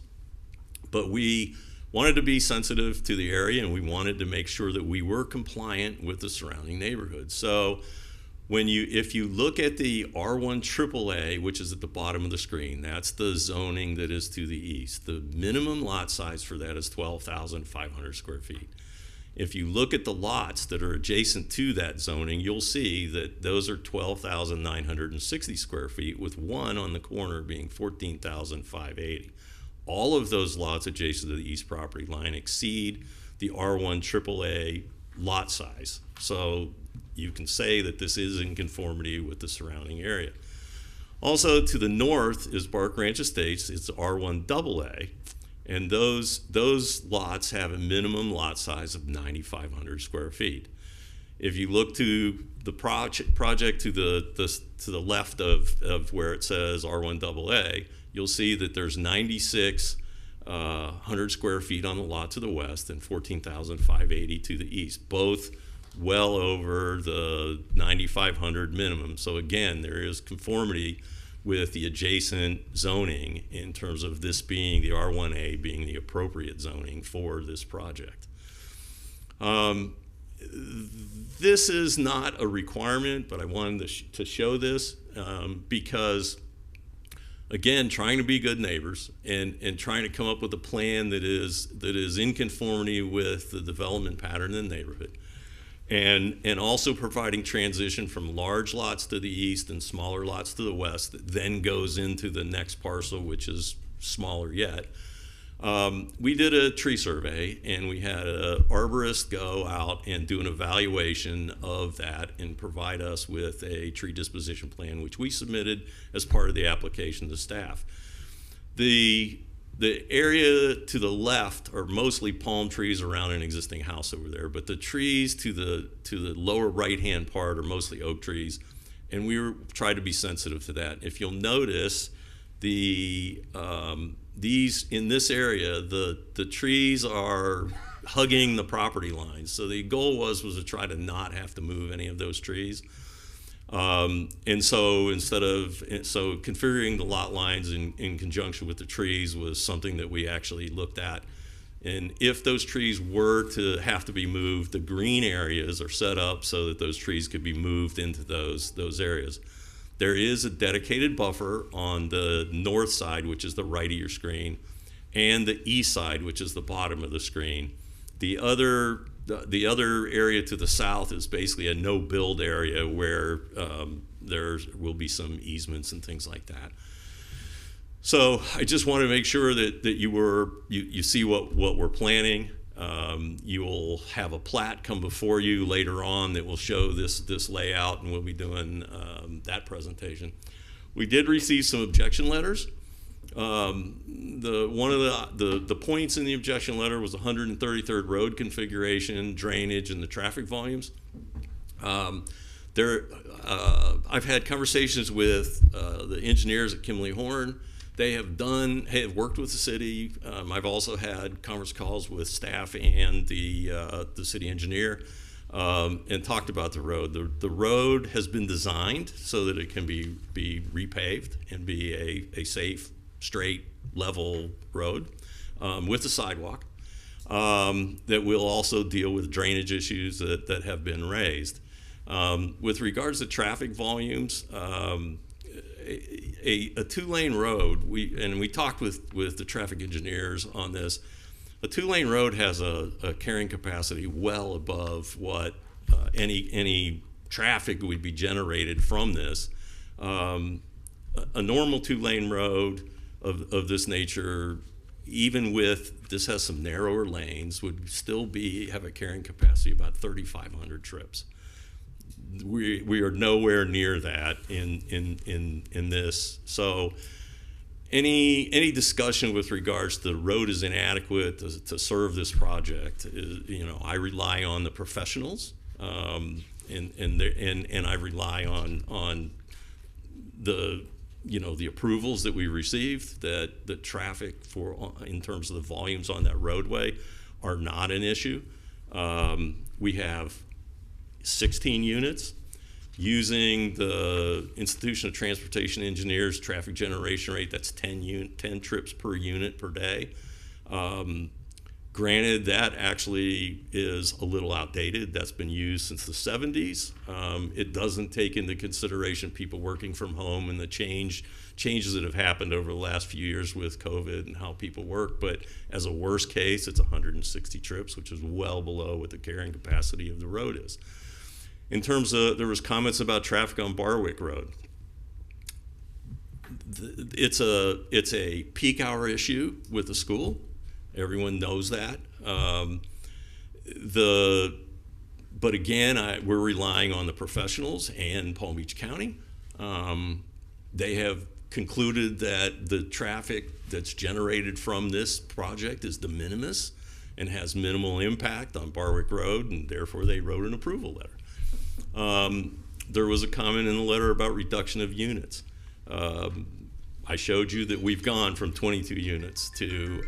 But we wanted to be sensitive to the area, and we wanted to make sure that we were compliant with the surrounding neighborhood. So if you look at the R1 AAA, which is at the bottom of the screen, that's the zoning that is to the east. The minimum lot size for that is 12,500 square feet. If you look at the lots that are adjacent to that zoning, you'll see that those are 12,960 square feet, with one on the corner being 14,580. All of those lots adjacent to the east property line exceed the R1 AAA lot size. So you can say that this is in conformity with the surrounding area. Also to the north is Bark Ranch Estates. It's R1 AA, and those lots have a minimum lot size of 9,500 square feet. If you look to the project to the left of where it says R1 AA, you'll see that there's 9,600 square feet on the lot to the west and 14,580 to the east, both well over the 9,500 minimum. So again, there is conformity with the adjacent zoning in terms of this being the R1A being the appropriate zoning for this project. This is not a requirement, but I wanted to show this because, again, trying to be good neighbors and trying to come up with a plan that is in conformity with the development pattern in the neighborhood. And also providing transition from large lots to the east and smaller lots to the west that then goes into the next parcel, which is smaller yet. We did a tree survey, and we had an arborist go out and do an evaluation of that and provide us with a tree disposition plan, which we submitted as part of the application to staff. The the area to the left are mostly palm trees around an existing house over there, but the trees to the lower right-hand part are mostly oak trees, and we tried to be sensitive to that. If you'll notice, these in this area, the trees are hugging the property lines. So the goal was to try to not have to move any of those trees. And so configuring the lot lines in conjunction with the trees was something that we actually looked at. And if those trees were to have to be moved, the green areas are set up so that those trees could be moved into those areas. There is a dedicated buffer on the north side, which is the right of your screen, and the east side, which is the bottom of the screen. The other area to the south is basically a no-build area where there will be some easements and things like that. So I just want to make sure that you see what we're planning. You will have a plat come before you later on that will show this layout, and we'll be doing that presentation. We did receive some objection letters. One of the points in the objection letter was 133rd road configuration, drainage, and the traffic volumes. I've had conversations with the engineers at Kimley Horn. They have worked with the city. I've also had conference calls with staff and the city engineer and talked about the road. The road has been designed so that it can be repaved and be a safe, straight, level road with a sidewalk that will also deal with drainage issues that have been raised. With regards to traffic volumes, a two-lane road, we talked with the traffic engineers on this. A two-lane road has a carrying capacity well above what any traffic would be generated from this. A normal two-lane road of this nature, even with, this has some narrower lanes, would still have a carrying capacity of about 3,500 trips. We are nowhere near that in this. So any discussion with regards to the road is inadequate to serve this project is, I rely on the professionals, and I rely on the approvals that we received, that the traffic in terms of the volumes on that roadway are not an issue. We have 16 units using the Institution of Transportation Engineers traffic generation rate. That's 10 trips per unit per day. Granted, that actually is a little outdated. That's been used since the 70s. It doesn't take into consideration people working from home and the changes that have happened over the last few years with COVID and how people work. But as a worst case, it's 160 trips, which is well below what the carrying capacity of the road is. In terms of, there was comments about traffic on Barwick Road. It's a peak hour issue with the school. Everyone knows that. But again, we're relying on the professionals and Palm Beach County. They have concluded that the traffic that's generated from this project is de minimis and has minimal impact on Barwick Road, and therefore they wrote an approval letter. There was a comment in the letter about reduction of units. I showed you that we've gone from 22 units to,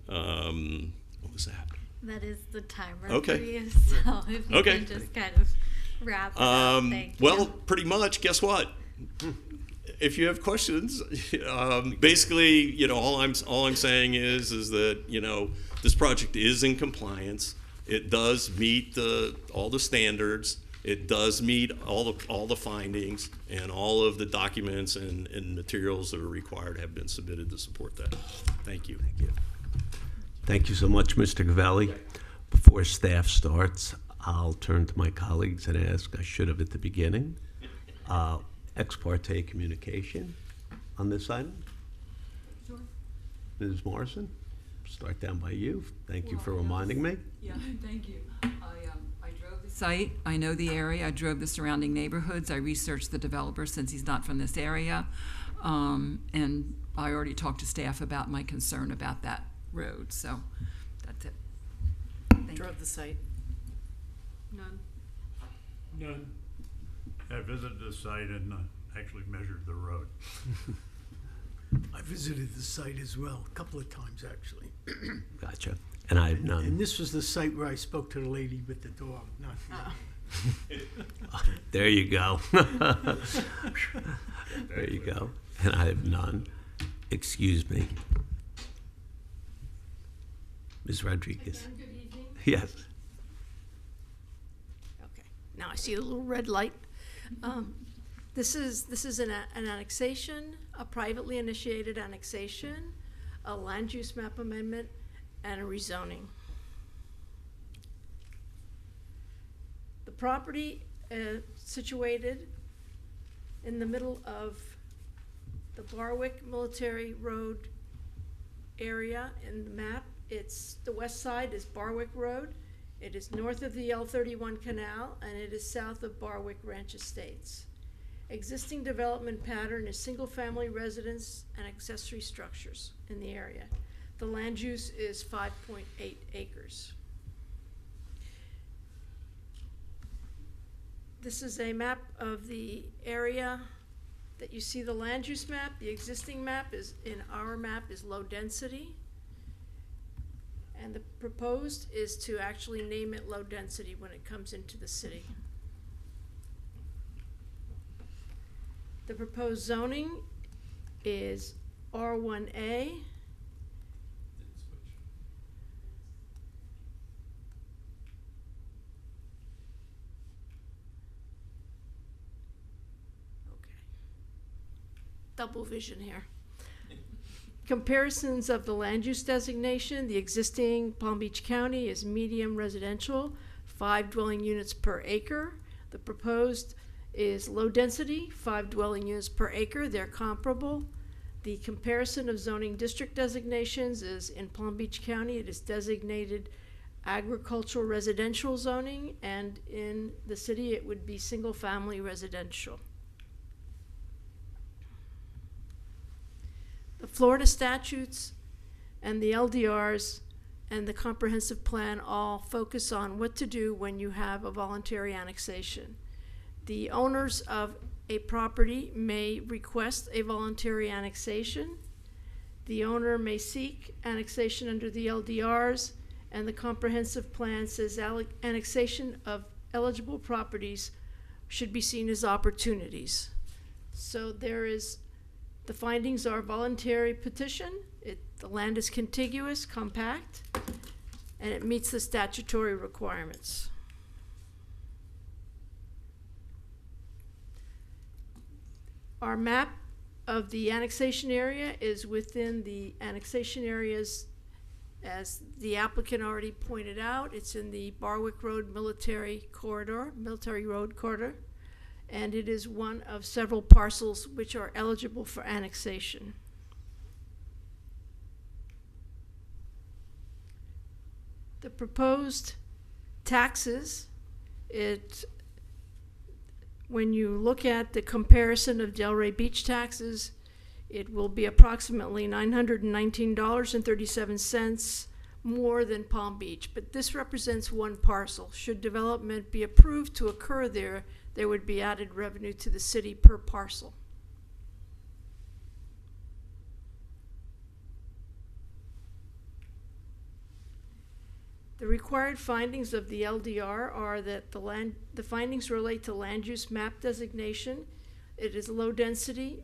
what was that? That is the timer Okay. for you, so if you Okay. can just kind of wrap it up, thank you. Well, pretty much, guess what? If you have questions, basically, all I'm saying is that, this project is in compliance. It does meet all the standards. It does meet all the findings, and all of the documents and materials that are required have been submitted to support that. Thank you. Thank you. Thank you so much, Mr. Gavelli. Before staff starts, I'll turn to my colleagues and ask, I should have at the beginning, ex parte communication on this item. Sure. Ms. Morrison, start down by you. Thank you for reminding me. Yeah, thank you. I I drove the site, I know the area, I drove the surrounding neighborhoods, I researched the developer since he's not from this area. And I already talked to staff about my concern about that road, so that's it. Thank you. Drove the site. None. None. I visited the site and actually measured the road. I visited the site as well, a couple of times actually. Gotcha. And I have And none. this was the site where I spoke to the lady with the dog, not the There you go. There you go. And I have none. Excuse me. Ms. Rodriguez. Again, good evening. Yes. Okay, now I see a little red light. This is an annexation, a privately initiated annexation, a land use map amendment, and a rezoning. The property situated in the middle of the Barwick Military Road area in the map. It's, the west side is Barwick Road. It is north of the L31 Canal, and it is south of Barwick Ranch Estates. Existing development pattern is single-family residence and accessory structures in the area. The land use is 5.8 acres. This is a map of the area that you see, the land use map. The existing map is, in our map, is low density. And the proposed is to actually name it low density when it comes into the city. The proposed zoning is R1A. Okay. Double vision here. Comparisons of the land use designation. The existing Palm Beach County is medium residential, 5 dwelling units per acre. The proposed is low density, 5 dwelling units per acre. They're comparable. The comparison of zoning district designations is in Palm Beach County, it is designated agricultural residential zoning, and in the city it would be single family residential. The Florida statutes and the LDRs and the comprehensive plan all focus on what to do when you have a voluntary annexation. The owners of a property may request a voluntary annexation. The owner may seek annexation under the LDRs, and the comprehensive plan says annexation of eligible properties should be seen as opportunities. So there is, the findings are voluntary petition, the land is contiguous, compact, and it meets the statutory requirements. Our map of the annexation area is within the annexation areas, as the applicant already pointed out. It's in the Barwick Road Military Road Corridor, and it is one of several parcels which are eligible for annexation. The proposed taxes, when you look at the comparison of Delray Beach taxes, it will be approximately $919.37 more than Palm Beach. But this represents one parcel. Should development be approved to occur there, there would be added revenue to the city per parcel. The required findings of the LDR are that the findings relate to land use map designation. It is low density,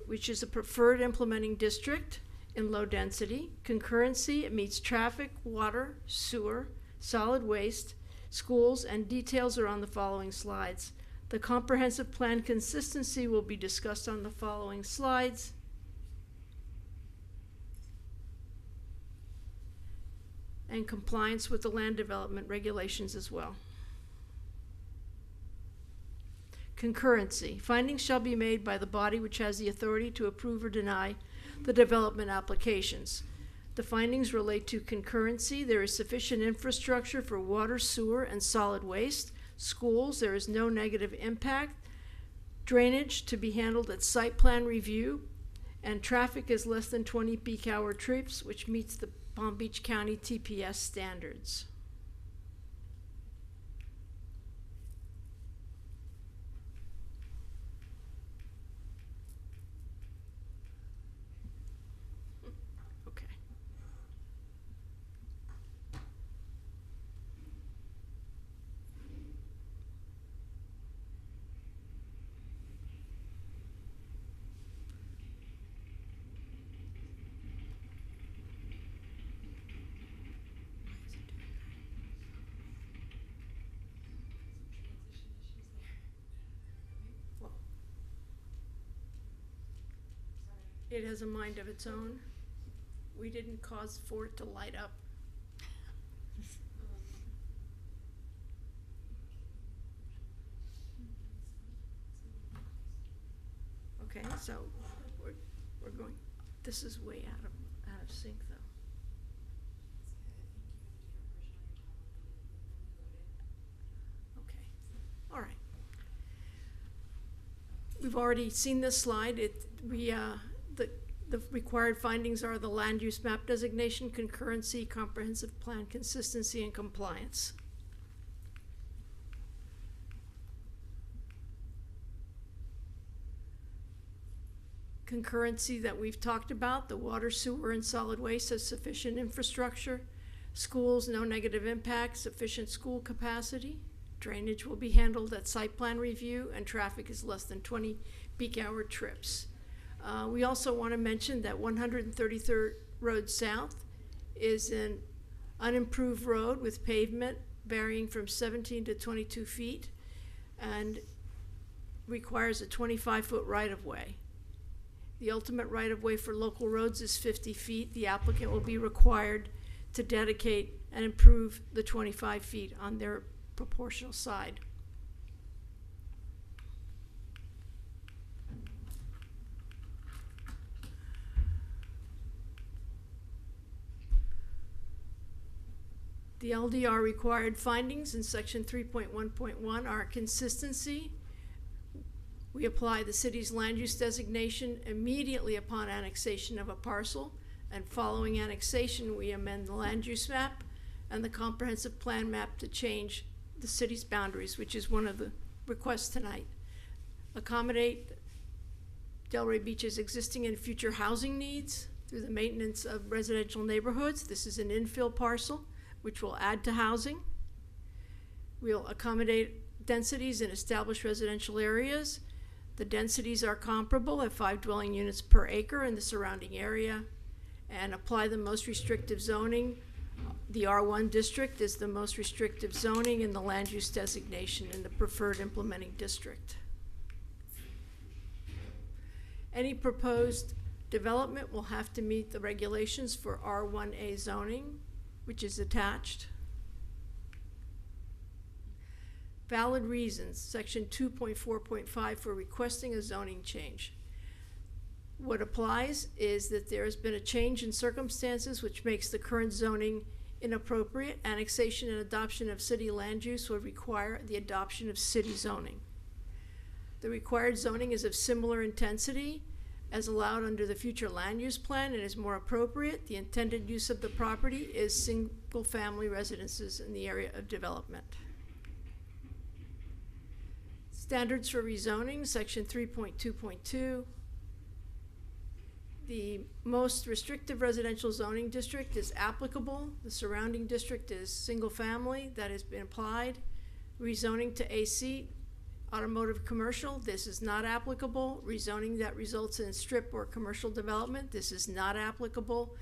which is a preferred implementing district in low density. Concurrency, it meets traffic, water, sewer, solid waste, schools, and details are on the following slides. The comprehensive plan consistency will be discussed on the following slides. And compliance with the land development regulations as well. Concurrency. Findings shall be made by the body which has the authority to approve or deny the development applications. The findings relate to concurrency. There is sufficient infrastructure for water, sewer, and solid waste. Schools, there is no negative impact. Drainage to be handled at site plan review. And traffic is less than 20 peak hour trips, which meets the Palm Beach County TPS standards. Okay. It has a mind of its own. We didn't cause for it to light up. Okay, so we're going, this is way out of sync though. Okay, all right. We've already seen this slide. The required findings are the land use map designation, concurrency, comprehensive plan, consistency, and compliance. Concurrency that we've talked about, the water, sewer, and solid waste has sufficient infrastructure. Schools, no negative impact, sufficient school capacity. Drainage will be handled at site plan review, and traffic is less than 20 peak hour trips. We also want to mention that 133rd Road South is an unimproved road with pavement varying from 17 to 22 feet and requires a 25-foot right-of-way. The ultimate right-of-way for local roads is 50 feet. The applicant will be required to dedicate and improve the 25 feet on their proportional side. The LDR required findings in section 3.1.1 are consistency. We apply the city's land use designation immediately upon annexation of a parcel, and following annexation, we amend the land use map and the comprehensive plan map to change the city's boundaries, which is one of the requests tonight. Accommodate Delray Beach's existing and future housing needs through the maintenance of residential neighborhoods. This is an infill parcel, which will add to housing. We'll accommodate densities in established residential areas. The densities are comparable at 5 dwelling units per acre in the surrounding area, and apply the most restrictive zoning. The R1 district is the most restrictive zoning in the land use designation in the preferred implementing district. Any proposed development will have to meet the regulations for R1A zoning, which is attached. Valid reasons, section 2.4.5 for requesting a zoning change. What applies is that there has been a change in circumstances which makes the current zoning inappropriate. Annexation and adoption of city land use would require the adoption of city zoning. The required zoning is of similar intensity as allowed under the future land use plan and is more appropriate. The intended use of the property is single-family residences in the area of development. Standards for rezoning, section 3.2.2. The most restrictive residential zoning district is applicable. The surrounding district is single-family. That has been applied. Rezoning to AC, automotive commercial, this is not applicable. Rezoning that results in strip or commercial development, this is not applicable.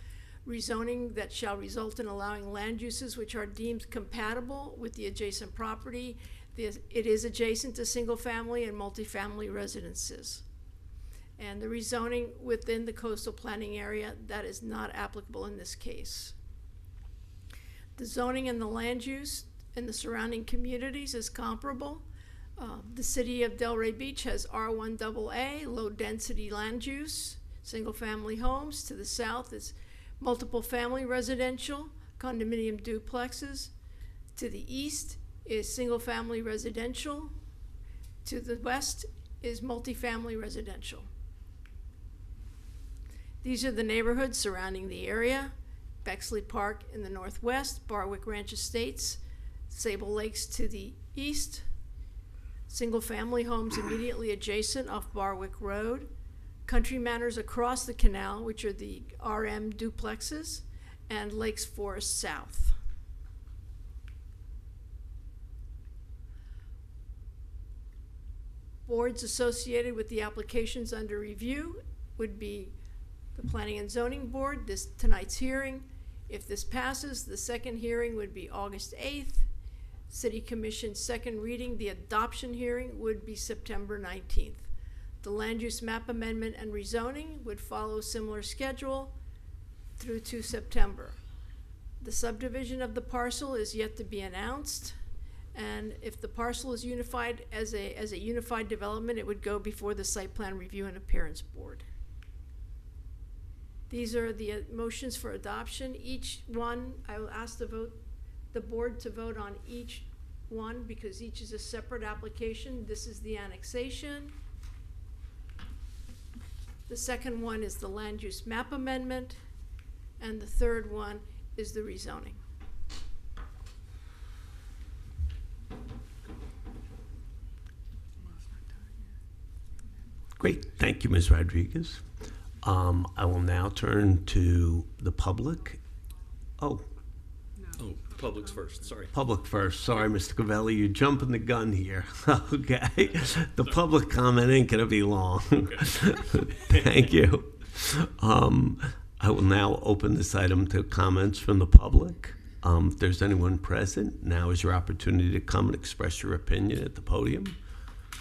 Rezoning that shall result in allowing land uses which are deemed compatible with the adjacent property. It is adjacent to single family and multifamily residences. And the rezoning within the coastal planning area, that is not applicable in this case. The zoning and the land use in the surrounding communities is comparable. The city of Delray Beach has R1AA, low density land use, single family homes. To the south is multiple family residential, condominium duplexes. To the east is single-family residential. To the west is multifamily residential. These are the neighborhoods surrounding the area: Bexley Park in the northwest, Barwick Ranch Estates, Sable Lakes to the east, single-family homes immediately adjacent off Barwick Road, Country Manors across the canal, which are the RM duplexes, and Lakes Forest South. Boards associated with the applications under review would be the Planning and Zoning Board, tonight's hearing. If this passes, the second hearing would be August 8th. City Commission's second reading, the adoption hearing, would be September 19th. The land use map amendment and rezoning would follow a similar schedule through to September. The subdivision of the parcel is yet to be announced, and if the parcel is unified as a unified development, it would go before the Site Plan Review and Appearance Board. These are the motions for adoption. Each one, I will ask the board to vote on each one because each is a separate application. This is the annexation. The second one is the land use map amendment, and the third one is the rezoning. Great, thank you, Ms. Rodriguez. I will now turn to the public. Oh, Public's first, sorry. public first. Sorry, Mr. Cavelli, you're jumping the gun here. Okay, the public comment ain't gonna be long. Thank you. I will now open this item to comments from the public. If there's anyone present, now is your opportunity to come and express your opinion at the podium.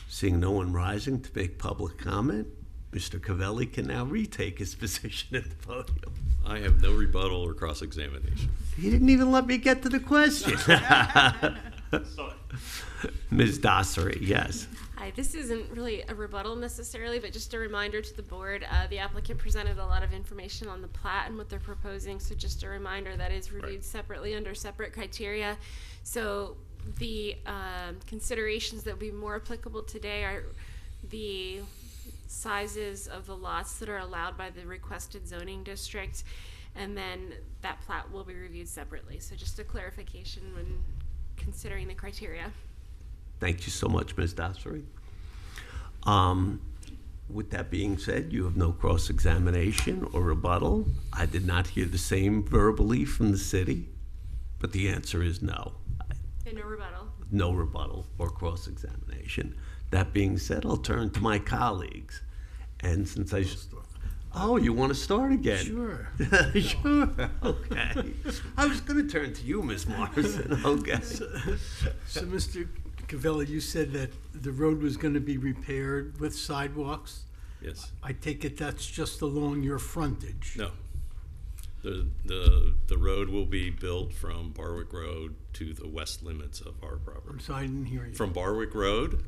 Seeing no one rising to make public comment, Mr. Cavelli can now retake his position at the podium. I have no rebuttal or cross-examination. He didn't even let me get to the question. Ms. Dossary, yes. Hi, this isn't really a rebuttal necessarily, but just a reminder to the board. The applicant presented a lot of information on the plat and what they're proposing, so just a reminder that is reviewed separately under separate criteria. So the considerations that will be more applicable today are the sizes of the lots that are allowed by the requested zoning district, and then that plat will be reviewed separately. So just a clarification when considering the criteria. Thank you so much, Ms. Dossary. With that being said, you have no cross-examination or rebuttal. I did not hear the same verbally from the city, but the answer is no. And no rebuttal. No rebuttal or cross-examination. That being said, I'll turn to my colleagues. And since oh, you want to start again? Sure. Sure, okay. I was going to turn to you, Ms. Morrison, okay. So, Mr. Cavelli, you said that the road was going to be repaired with sidewalks? Yes. I take it that's just along your frontage? No. The road will be built from Barwick Road to the west limits of our property. I'm sorry, I didn't hear you. From Barwick Road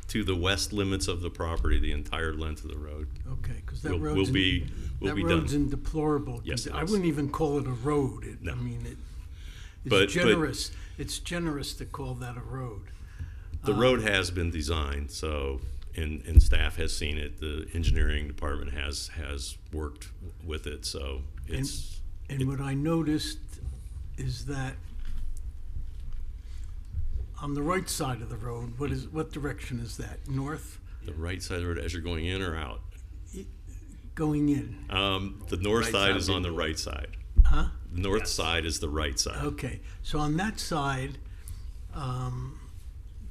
to the west limits of the property, the entire length of the road. Okay, because that will road's be road's done. in deplorable. Yes, it I is. wouldn't even call it a road. No. I mean, it's But- generous. It's generous to call that a road. The road has been designed, so, and staff has seen it. The engineering department has worked with it, so it's. And what I noticed is that on the right side of the road, what direction is that? North? The right side of the road as you're going in or out? Going in. The north Right side side is of on the the right side. Huh? The north side is the right side. Okay, so on that side,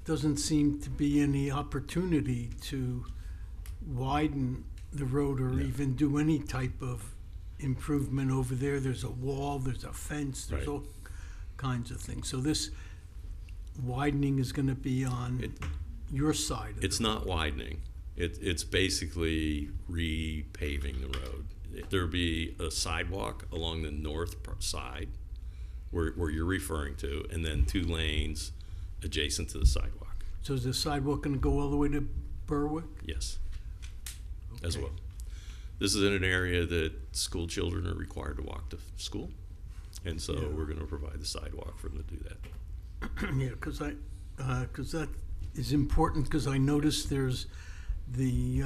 doesn't seem to be any opportunity to widen the road or even do any type of improvement over there. There's a wall, there's a fence, there's Right. all kinds of things. So this widening is gonna be on your side of It's the not widening. It's basically repaving the road. There'll be a sidewalk along the north side where you're referring to, and then 2 lanes adjacent to the sidewalk. So is the sidewalk gonna go all the way to Berwick? Yes, as Okay. well. this is in an area that school children are required to walk to school. And so Yeah. we're going to provide the sidewalk for them to do that. Yeah, because that is important, because I noticed there's the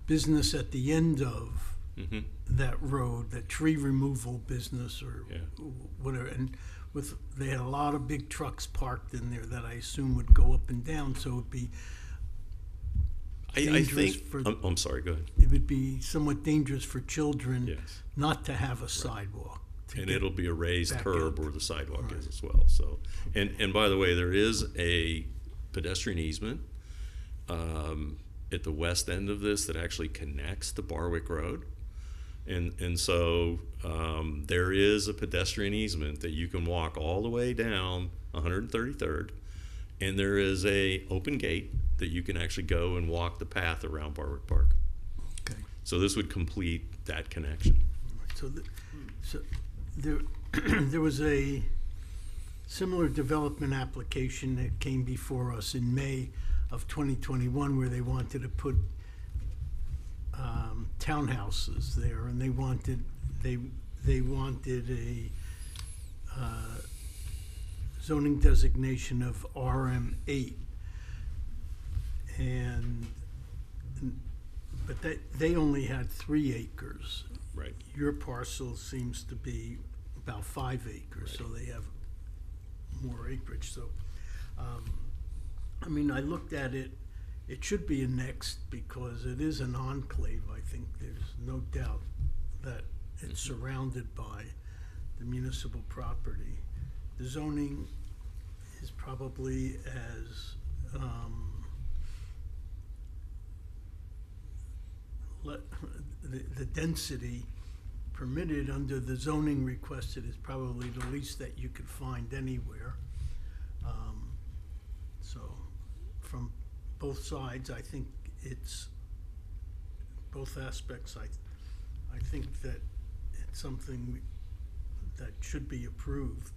business at the end of Mm-hmm. that road, that tree removal business or Yeah. whatever, and they had a lot of big trucks parked in there that I assume would go up and down, so it'd be I dangerous think, for, I'm sorry, go ahead. it would be somewhat dangerous for children Yes. not to have a sidewalk. to And get it'll be a raised back curb up. where the sidewalk Right. is as well, so. And by the way, there is a pedestrian easement at the west end of this that actually connects to Barwick Road. And so there is a pedestrian easement that you can walk all the way down 133rd, and there is a open gate that you can actually go and walk the path around Barwick Park. Okay. So this would complete that connection. So there, there was a similar development application that came before us in May of 2021 where they wanted to put townhouses there, and they wanted a zoning designation of RM8, but they only had 3 acres. Right. Your parcel seems to be about 5 acres, so they have more acreage. So, I mean, I looked at it. It should be annexed because it is an enclave. I think there's no doubt that it's surrounded by the municipal property. The zoning is probably as the density permitted under the zoning requested is probably the least that you could find anywhere. So from both sides, I think it's both aspects. I think that it's something that should be approved.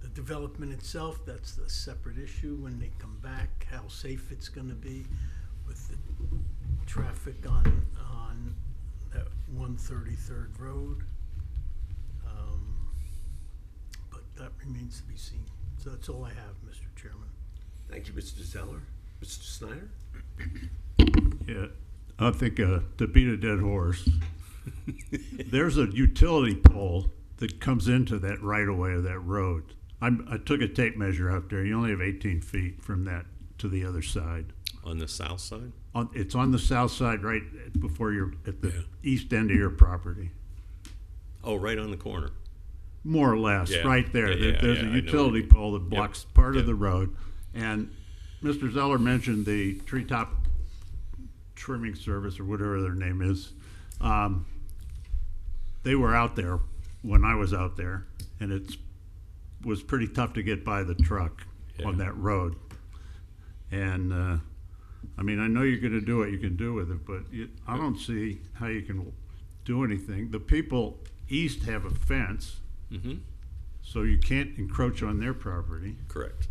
The development itself, that's the separate issue when they come back, how safe it's going to be with the traffic on that 133rd Road. But that remains to be seen. So that's all I have, Mr. Chairman. Thank you, Mr. Zeller. Mr. Snyder? Yeah, I think to beat a dead horse, there's a utility pole that comes into that right-of-way of that road. I took a tape measure out there. You only have 18 feet from that to the other side. On the south side? It's on the south side, right before you're at the Yeah. east end of your property. Oh, right on the corner. More or less, Yeah. right there. Yeah, There's yeah, I a know what utility you mean. pole that blocks part of Yep. the road. And Mr. Zeller mentioned the treetop trimming service or whatever their name is. They were out there when I was out there, and it was pretty tough to get by the truck on that road. And I mean, I know you're going to do what you can do with it, but I don't see how you can do anything. The people east have a fence, Mm-hmm. so you can't encroach on their property. Correct.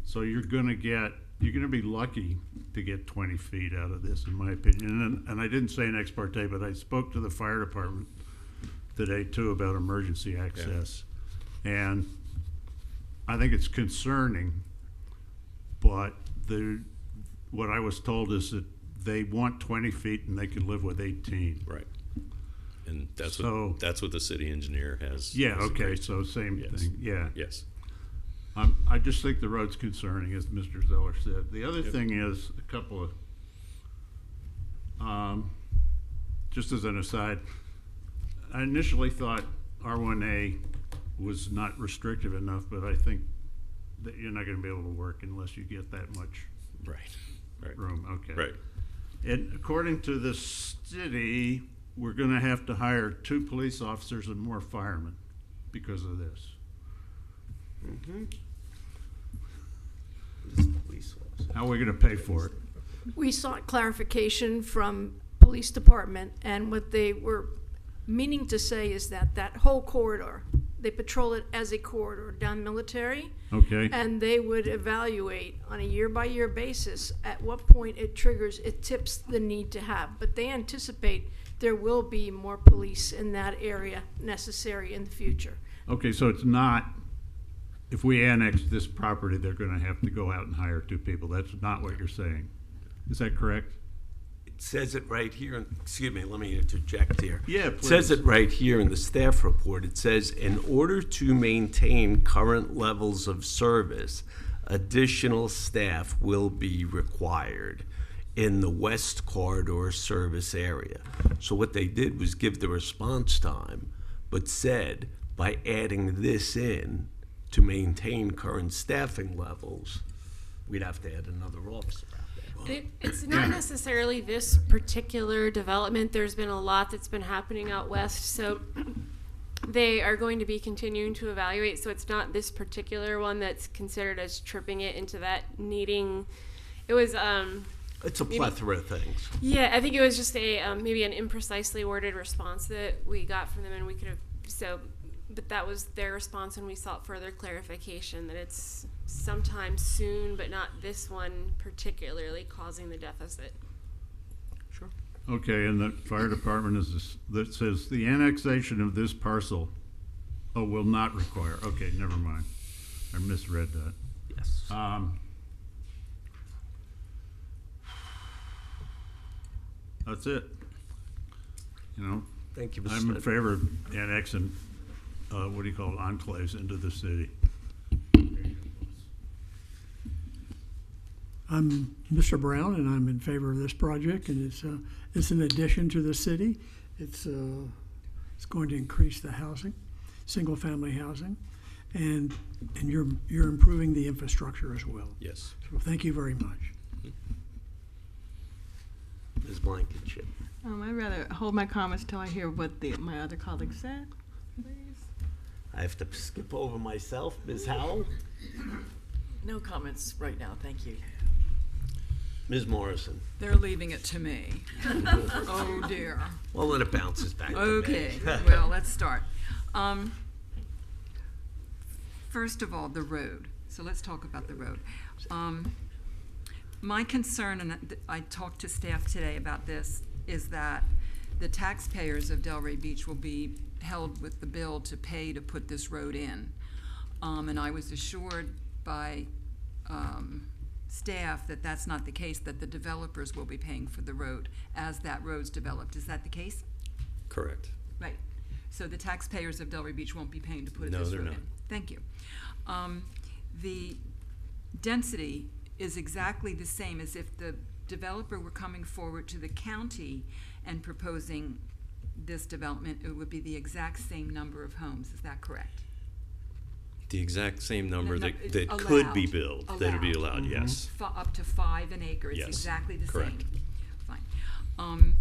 So you're going to be lucky to get 20 feet out of this, in my opinion. And I didn't say an ex parte, but I spoke to the fire department today too about emergency access. And I think it's concerning, but what I was told is that they want 20 feet and they can live with 18. Right. And that's So- what the city engineer has. Yeah, has okay, agreed. so same Yes. thing, yeah. Yes. I just think the road's concerning, as Mr. Zeller said. The other Yep. thing is a couple of, just as an aside, I initially thought R1A was not restrictive enough, but I think that you're not going to be able to work unless you get that much Right. Right. room. Okay. Right. And according to the city, we're going to have to hire 2 police officers and more firemen because of this. Mm-hmm. What is the police officer? How are we going to pay for it? We sought clarification from police department, and what they were meaning to say is that that whole corridor they patrol it as a corridor down Military. Okay. And they would evaluate on a year-by-year basis at what point it triggers, it tips the need to have. But they anticipate there will be more police in that area necessary in the future. Okay, so it's not, if we annex this property, they're gonna have to go out and hire 2 people. That's not what you're saying. Is that correct? It says it right here, excuse me, let me interject here. Yeah, It says please. it right here in the staff report. It says, in order to maintain current levels of service, additional staff will be required in the West Corridor service area. So what they did was give the response time, but said by adding this in to maintain current staffing levels, we'd have to add another officer out there. It's not necessarily this particular development. There's been a lot that's been happening out west, so they are going to be continuing to evaluate. So it's not this particular one that's considered as tripping it into that needing. It was It's a plethora of things. yeah, I think it was just a maybe an imprecisely worded response that we got from them, and we could have but that was their response, and we sought further clarification that it's sometime soon, but not this one particularly causing the deficit. Sure. Okay, and the fire department is this, that says the annexation of this parcel, will not require, okay, never mind. I misread that. Yes. That's it. You know, Thank you, Mr. I'm in Smith. favor of annexing, what do you call it, enclaves into the city. I'm Mr. Brown, and I'm in favor of this project, and it's an addition to the city. It's going to increase the housing, single-family housing, and you're improving the infrastructure as well. Yes. So thank you very much. Ms. Blankenship. I'd rather hold my comments till I hear what my other colleagues said, please. I have to skip over myself. Ms. Howell? No comments right now, thank you. Ms. Morrison? They're leaving it to me. Oh dear. Well, then it bounces back to me. Okay, well, let's start. First of all, the road. So let's talk about the road. My concern, and I talked to staff today about this, is that the taxpayers of Delray Beach will be held with the bill to pay to put this road in. And I was assured by staff that that's not the case, that the developers will be paying for the road as that road's developed. Is that the case? Correct. Right. So the taxpayers of Delray Beach won't be paying to put No, this they're road not. in? Thank you. The density is exactly the same as if the developer were coming forward to the county and proposing this development. It would be the exact same number of homes. Is that correct? The exact same number No, that it's could be allowed. built, that would be allowed, yes. Up to 5 an acre. It's Yes, exactly the correct. same. Fine.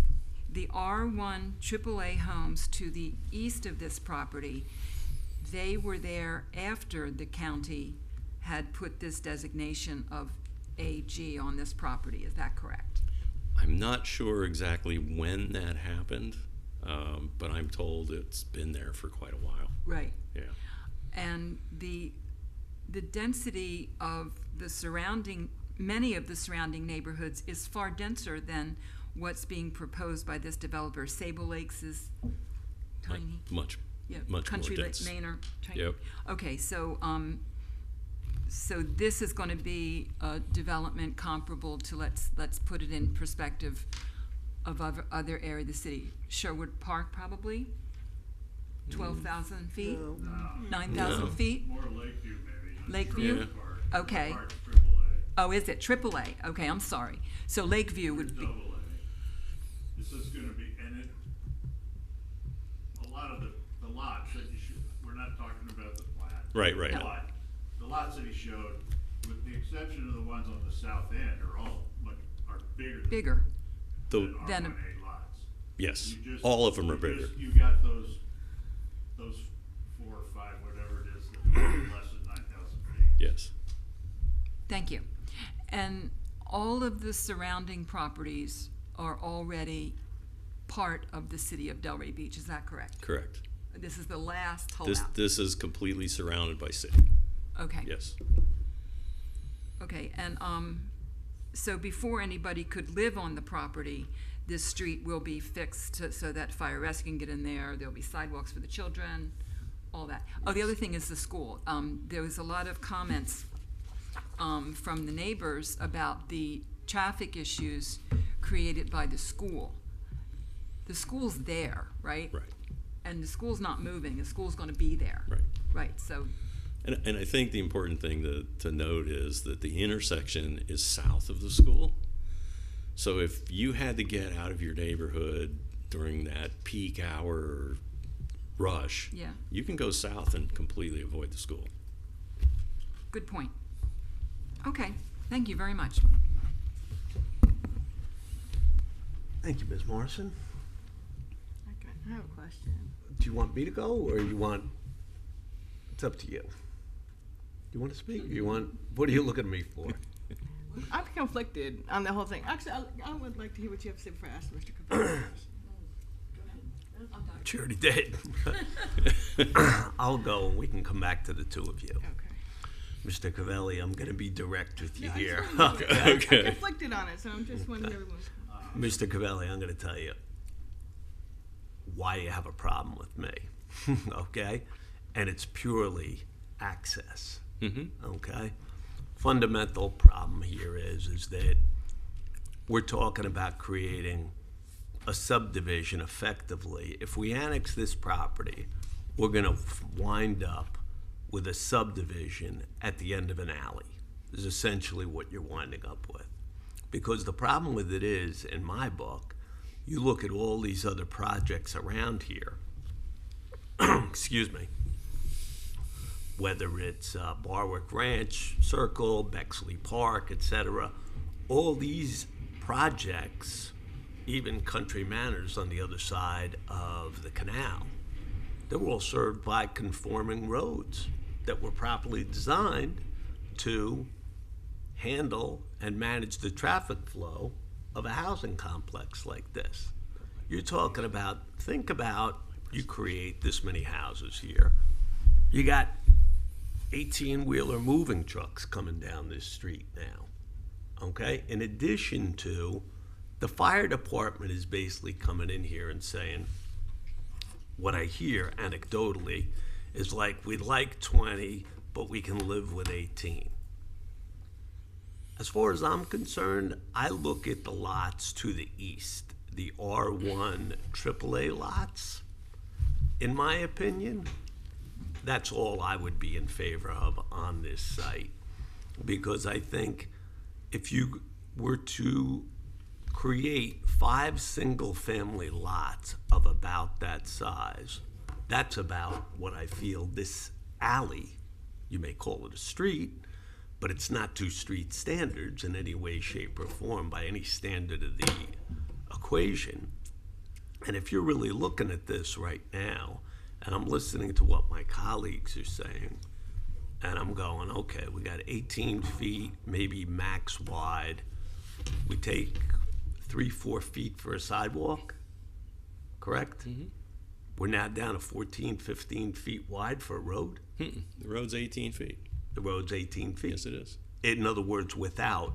The R1 AAA homes to the east of this property, they were there after the county had put this designation of AG on this property. Is that correct? I'm not sure exactly when that happened, but I'm told it's been there for quite a while. Right. Yeah. And the density of the many of the surrounding neighborhoods is far denser than what's being proposed by this developer. Sable Lakes is tiny. Much Country more dense. Manor, tiny. Yep. Okay, so so this is going to be a development comparable to, let's put it in perspective, of other area of the city. Sherwood Park, probably 12,000 feet, 9,000 No. feet. More Lakeview maybe. Lakeview? Yeah. Okay. Park's AAA. Oh, is it AAA? Okay, I'm sorry. So Lakeview would be. Double A. This is gonna be, and a lot of the lots that you should, we're not talking about the plat. Right. But the lots that he showed, with the exception of the ones on the south end, are bigger. Bigger. Than Than R1A lots. Yes, You just- all of them are you bigger. just- You got those 4 or 5, whatever it is, that are less than 9,000 feet. Yes. Thank you. And all of the surrounding properties are already part of the city of Delray Beach. Is that correct? Correct. This is the last holdout? This is completely surrounded by city. Okay. Yes. Okay, and so before anybody could live on the property, this street will be fixed so that fire rescue can get in there, there'll be sidewalks for the children, all that. Oh, the other thing is the school. There was a lot of comments from the neighbors about the traffic issues created by the school. The school's there, right? Right. And the school's not moving, the school's gonna be there. Right. Right, so, And I think the important thing to note is that the intersection is south of the school. So if you had to get out of your neighborhood during that peak hour rush, yeah, you can go south and completely avoid the school. good point. Okay, thank you very much. Thank you, Ms. Morrison. Okay, I have a question. Do you want me to go, or you want, it's up to you. You want to speak? You want, what are you looking at me for? I'm conflicted on the whole thing. Actually, I would like to hear what you have to say before I ask Mr. Capelli. She already did. I'll go, and we can come back to the two of you. Okay. Mr. Cavelli, I'm going to be direct with you No, I here. just wanted to know. Okay. I'm conflicted on it, so I'm just wondering everyone's. Mr. Cavelli, I'm going to tell you why you have a problem with me, okay? And it's purely access, okay? Fundamental problem here is that we're talking about creating a subdivision effectively. If we annex this property, we're going to wind up with a subdivision at the end of an alley, is essentially what you're winding up with. Because the problem with it is, in my book, you look at all these other projects around here, excuse me, whether it's Barwick Ranch, Circle, Bexley Park, etc., all these projects, even Country Manors on the other side of the canal, they were all served by conforming roads that were properly designed to handle and manage the traffic flow of a housing complex like this. You're talking about, think about, you create this many houses here. You got 18-wheeler moving trucks coming down this street now, okay? In addition to, the fire department is basically coming in here and saying, what I hear anecdotally is like, we'd like 20, but we can live with 18. As far as I'm concerned, I look at the lots to the east, the R1 AAA lots. In my opinion, that's all I would be in favor of on this site. Because I think if you were to create 5 single-family lots of about that size, that's about what I feel this alley, you may call it a street, but it's not to street standards in any way, shape, or form by any standard of the equation. And if you're really looking at this right now, and I'm listening to what my colleagues are saying, and I'm going, okay, we got 18 feet, maybe max wide. We take 3-4 feet for a sidewalk, correct? Mm-hmm. We're now down to 14, 15 feet wide for a road? The road's 18 feet. The road's 18 feet? Yes, it is. In other words, without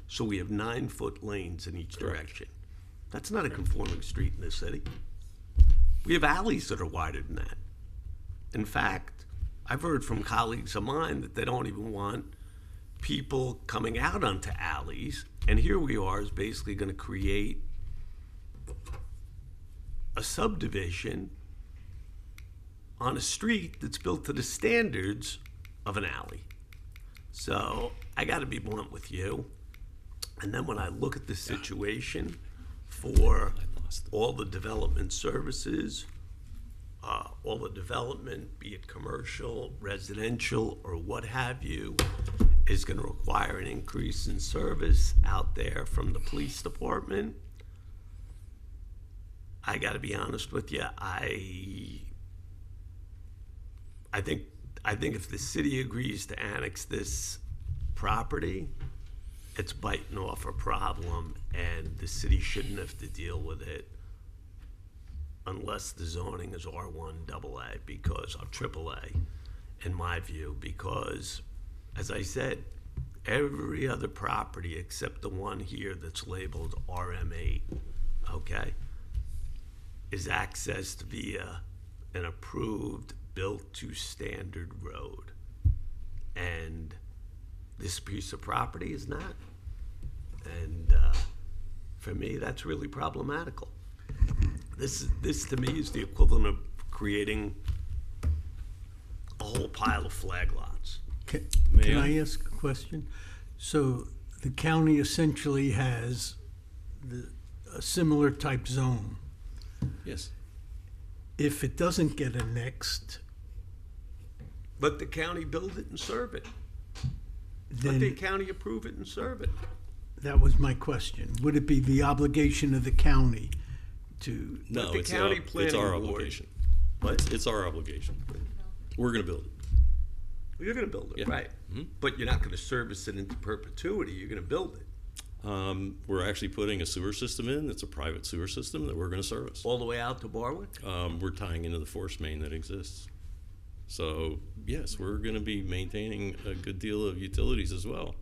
so we have 9-foot lanes in each direction. That's not a conforming street in this city. We have alleys that are wider than that. In fact, I've heard from colleagues of mine that they don't even want people coming out onto alleys, and here we are is basically going to create a subdivision on a street that's built to the standards of an alley. So I got to be blunt with you. And then when I look at the situation for all the development services, all the development, be it commercial, residential, or what have you, is going to require an increase in service out there from the police department. I got to be honest with you. I think if the city agrees to annex this property, it's biting off a problem, and the city shouldn't have to deal with it unless the zoning is R1 AA because, or AAA, in my view, because, as I said, every other property except the one here that's labeled RM8, okay, is accessed via an approved built to standard road. And this piece of property is not. And for me, that's really problematical. This to me is the equivalent of creating a whole pile of flag lots. Can May I ask a question? So the county essentially has a similar type zone. Yes. If it doesn't get annexed, Let the county build it and serve it. Let then the county approve it and serve it. that was my question. Would it be the obligation of the county to? No, But the it's, county it's planning our board- obligation. What? It's our obligation. We're going to build it. You're gonna build it, Yeah. right? Mhm. But you're not gonna service it into perpetuity, you're gonna build it. We're actually putting a sewer system in. It's a private sewer system that we're going to service. All the way out to Barwick? We're tying into the force main that exists. So, yes, we're going to be maintaining a good deal of utilities as well.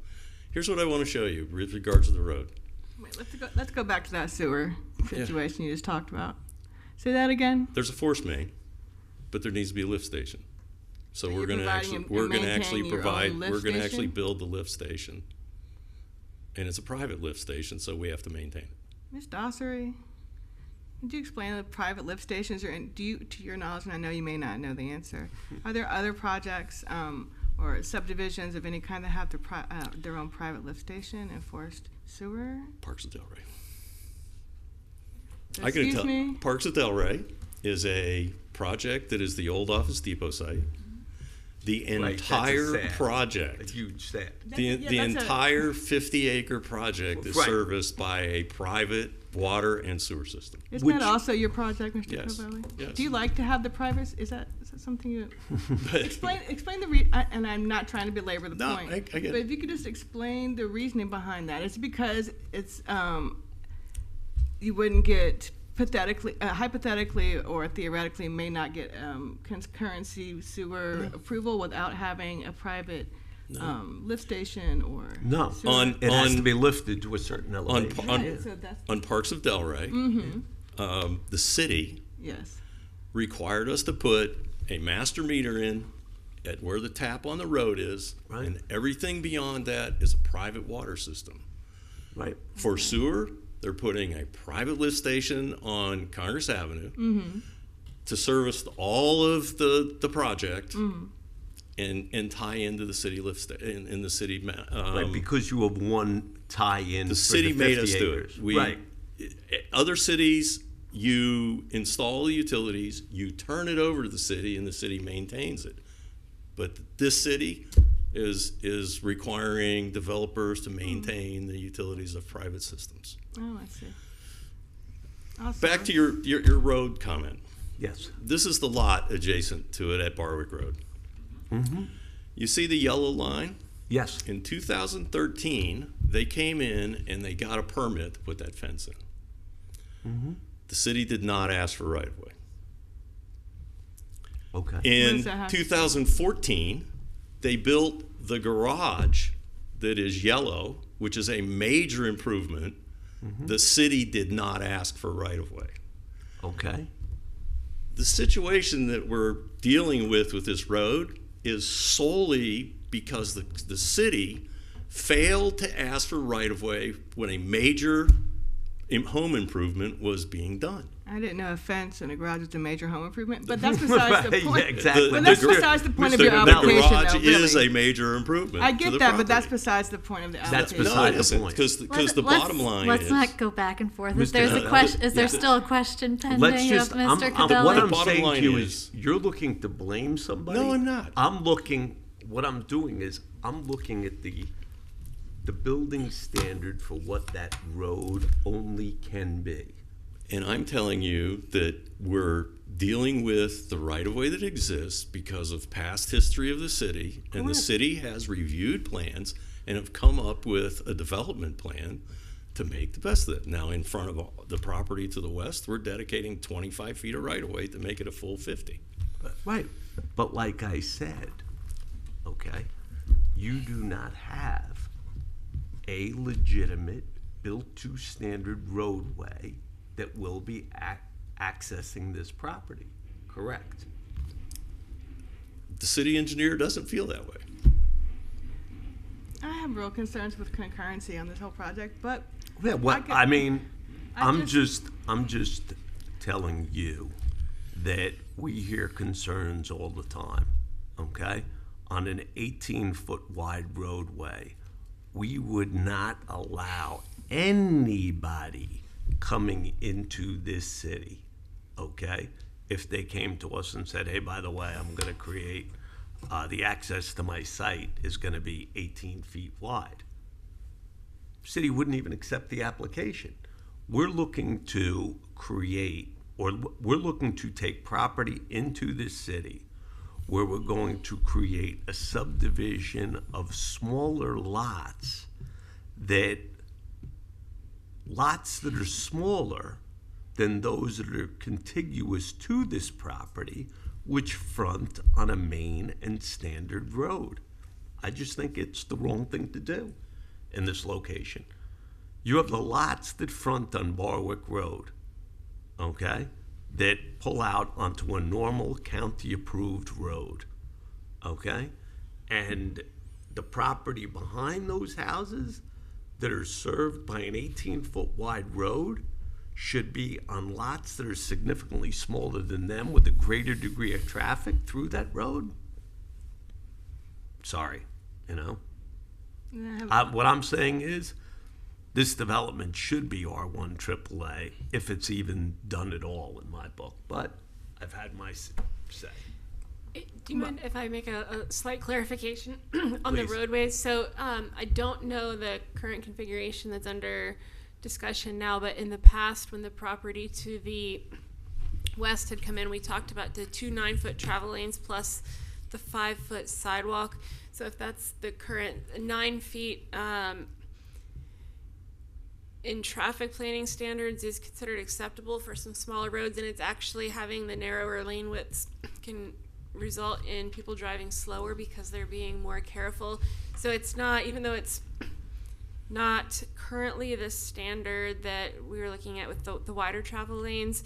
Here's what I want to show you with regards to the road. Wait, let's go back to that sewer situation you just talked about. Say that again. There's a force main, but there needs to be a lift station. So you're we're going to providing actually and we're going to maintaining actually your own provide lift we're going to actually station? build the lift station. And it's a private lift station, so we have to maintain it. Ms. Dossery, could you explain the private lift stations are in, do you, to your knowledge, and I know you may not know the answer, are there other projects or subdivisions of any kind that have their own private lift station and forced sewer? Parks of Delray. Excuse me? Parks of Delray is a project that is the old Office Depot site. The Right, that's a entire sad- project, A huge set. the that's a- entire 50-acre project is Right. serviced by a private water and sewer system. Isn't Which- that also your project, Mr. Yes, Covelli? yes. Do you like to have the private, is that something you, explain and I'm not trying to belabor the No, point. I get it. But if you could just explain the reasoning behind that. It's because it's, you wouldn't get hypothetically or theoretically may not get concurrency sewer approval without having a private lift station or No, sewer. it has to be lifted to a certain elevation. Right, so that's, On Parks of Delray, the city yes. required us to put a master meter in at where the tap on the road is, Right. and everything beyond that is a private water system. Right. For sewer, they're putting a private lift station on Congress Avenue to service all of the project and tie into the city lift in the city. Right, because you have one tie-in. The for city made 50 us do acres. it. Right. Other cities, you install the utilities, you turn it over to the city, and the city maintains it. But this city is requiring developers to maintain the utilities of private systems. Oh, I see. Awesome. Back to your road comment. Yes. This is the lot adjacent to it at Barwick Road. You see the yellow line? Yes. In 2013, they came in and they got a permit to put that fence in. The city did not ask for right-of-way. Okay. What does In that have- 2014, they built the garage that is yellow, which is a major improvement. The city did not ask for right-of-way. Okay. The situation that we're dealing with this road is solely because the city failed to ask for right-of-way when a major home improvement was being done. I didn't know a fence and a garage was a major home improvement, but that's besides the Right, point. yeah, exactly. But that's The- besides the point of The your application, garage though, is really. a major improvement. I to get the that, but that's property. besides the point of the That's application. beside No, it the isn't, point. because the bottom line Let's is not go back and forth. If Mr. there's a Covelli, question, is there yeah. still a question pending Let's just, of Mr. what Covelli? I'm Bottom saying line to you is- is, you're looking to blame somebody. No, I'm not. What I'm doing is, I'm looking at the building standard for what that road only can be. And I'm telling you that we're dealing with the right-of-way that exists because of past history of the city, and the Correct. city has reviewed plans and have come up with a development plan to make the best of it. Now, in front of the property to the west, we're dedicating 25 feet of right-of-way to make it a full 50. Right, but like I said, okay, you do not have a legitimate built-to standard roadway that will be accessing this property, correct? The city engineer doesn't feel that way. I have real concerns with concurrency on this whole project, but Yeah, what, I'm just telling you that we hear concerns all the time, okay? On an 18-foot wide roadway, we would not allow anybody coming into this city, okay? If they came to us and said, hey, by the way, I'm gonna create, the access to my site is gonna be 18 feet wide. City wouldn't even accept the application. We're looking to create, or we're looking to take property into this city where we're going to create a subdivision of smaller lots that are smaller than those that are contiguous to this property, which front on a main and standard road. I just think it's the wrong thing to do in this location. You have the lots that front on Barwick Road, okay, that pull out onto a normal county-approved road, okay? And the property behind those houses that are served by an 18-foot wide road should be on lots that are significantly smaller than them with a greater degree of traffic through that road. Sorry, you know? What I'm saying is, this development should be R1 AAA, if it's even done at all in my book, but I've had my say. Do you mind if I make a slight clarification on Please. the roadways? So I don't know the current configuration that's under discussion now, but in the past when the property to the west had come in, we talked about the 2 9-foot travel lanes plus the 5-foot sidewalk. So if that's the current 9 feet in traffic planning standards is considered acceptable for some smaller roads, and it's actually having the narrower lane widths can result in people driving slower because they're being more careful. So it's not, even though it's not currently the standard that we were looking at with the wider travel lanes,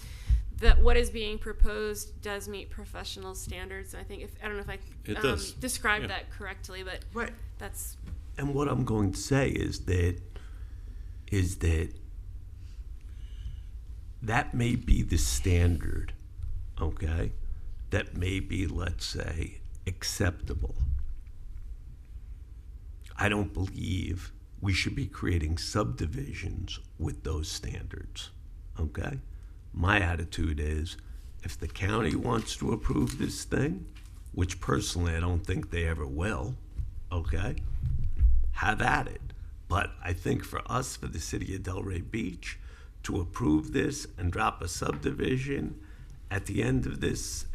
that what is being proposed does meet professional standards. I think, I don't know if I described that correctly, but right. That's. And what I'm going to say is that that may be the standard, okay? That may be, let's say, acceptable. I don't believe we should be creating subdivisions with those standards, okay? My attitude is, if the county wants to approve this thing, which personally I don't think they ever will, okay, have at it. But I think for us, for the city of Delray Beach, to approve this and drop a subdivision at the end of this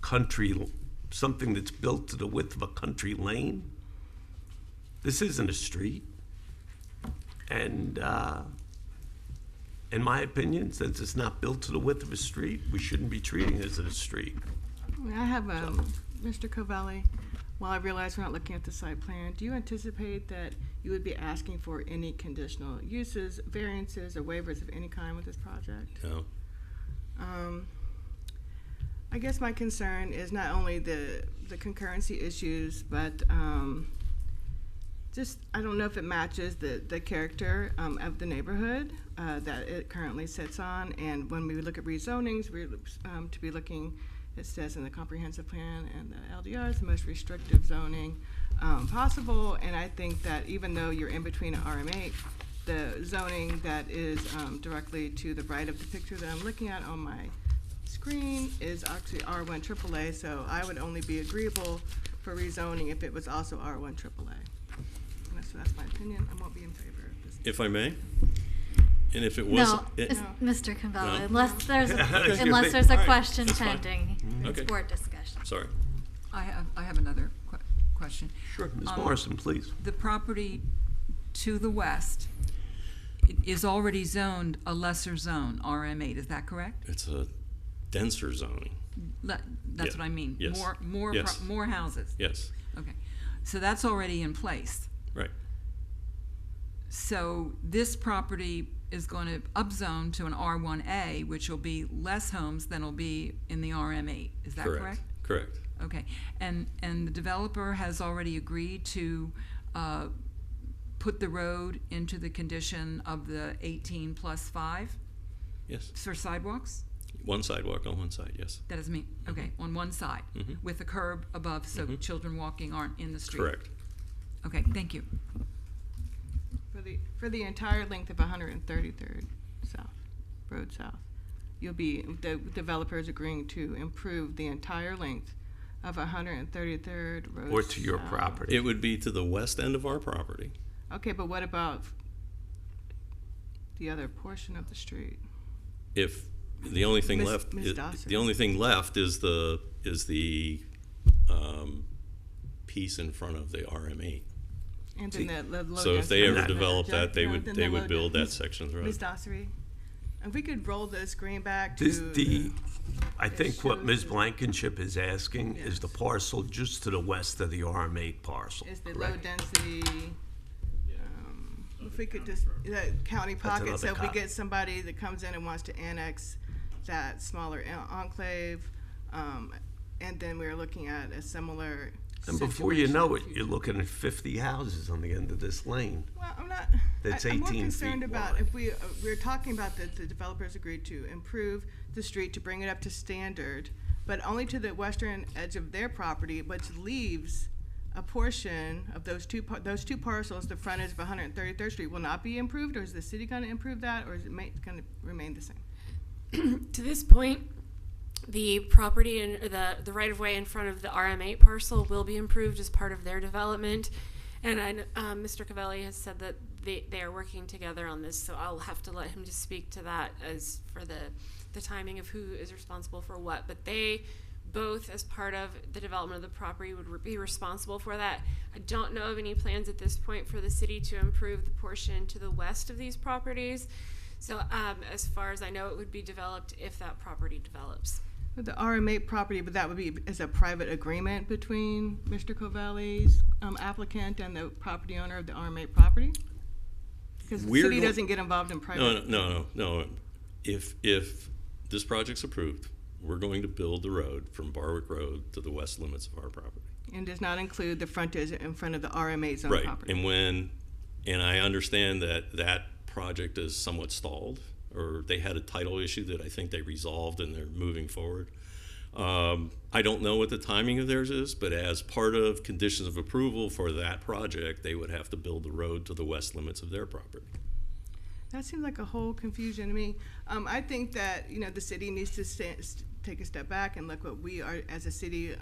country, something that's built to the width of a country lane, this isn't a street. And in my opinion, since it's not built to the width of a street, we shouldn't be treating it as a street. I have Mr. Covelli. While I realize we're not looking at the site plan, do you anticipate that you would be asking for any conditional uses, variances, or waivers of any kind with this project? No. I guess my concern is not only the concurrency issues, but just I don't know if it matches the character of the neighborhood that it currently sits on. And when we look at rezonings, we're to be looking. It says in the comprehensive plan and the LDR is the most restrictive zoning possible. And I think that even though you're in between an RM8, the zoning that is directly to the right of the picture that I'm looking at on my screen is actually R1 AAA. So I would only be agreeable for rezoning if it was also R1 AAA. And so that's my opinion. I won't be in favor of this. If I may? And if it No, wasn't, Mr. Campbell, No? unless there's Okay. unless there's a All right, question that's fine. pending, Okay. it's board discussion. Sorry. I have another question. Sure, Ms. Morrison, please. The property to the west is already zoned a lesser zone, RM8, is that correct? It's a denser zoning. That's Yeah. what I mean. Yes. Yes. More houses. Yes, Okay. So that's already in place. right. So this property is going to upzone to an R1A, which will be less homes than will be in the RM8. Is that correct? Correct. Okay. And the developer has already agreed to put the road into the condition of the 18+5 Yes. for sidewalks? One sidewalk on one side, yes. That doesn't mean, okay, on one side, with a curb above so children walking aren't in the street? Correct. Okay, thank you. For the entire length of 133rd South, Road South, the developers agreeing to improve the entire length of 133rd Road Or to your South. property. It would be to the west end of our property. Okay, but what about the other portion of the street? If the only thing Ms. left, Dawson. the only thing left is the piece in front of the RM8. And then the low So if they density- ever develop that, they No, would then they the would low build that density- section of the road. Ms. Dossery, if we could roll the screen back to I think what shows Ms. the- Blankenship is asking is the parcel just to the west of the RM8 parcel. is the low correct? density. If we could just that county pocket, so another if we copy. get somebody that comes in and wants to annex that smaller enclave, and then we're looking at a similar. And before you situation know in it, the you're future. looking at 50 houses on the end of this lane. Well, I'm not. That's I'm more 18 concerned feet about wide. if we're talking about the developers agreed to improve the street to bring it up to standard, but only to the western edge of their property, which leaves a portion of those two parcels, the frontage of 133rd Street, will not be improved, or is the city going to improve that, or is it going to remain the same? To this point, the property and the right of way in front of the RM8 parcel will be improved as part of their development. And Mr. Cavelli has said that they are working together on this, so I'll have to let him just speak to that as for the timing of who is responsible for what. But they both, as part of the development of the property, would be responsible for that. I don't know of any plans at this point for the city to improve the portion to the west of these properties. So as far as I know, it would be developed if that property develops. With the RM8 property, but that would be as a private agreement between Mr. Cavelli's applicant and the property owner of the RM8 property? Because the city doesn't get involved in private. No. If this project's approved, we're going to build the road from Barwick Road to the west limits of our property. And does not include the frontage in front of the RM8 zone Right, property. and I understand that project is somewhat stalled, or they had a title issue that I think they resolved and they're moving forward. I don't know what the timing of theirs is, but as part of conditions of approval for that project, they would have to build the road to the west limits of their property. That seems like a whole confusion to me. I think that, the city needs to take a step back and look what we are, as a city,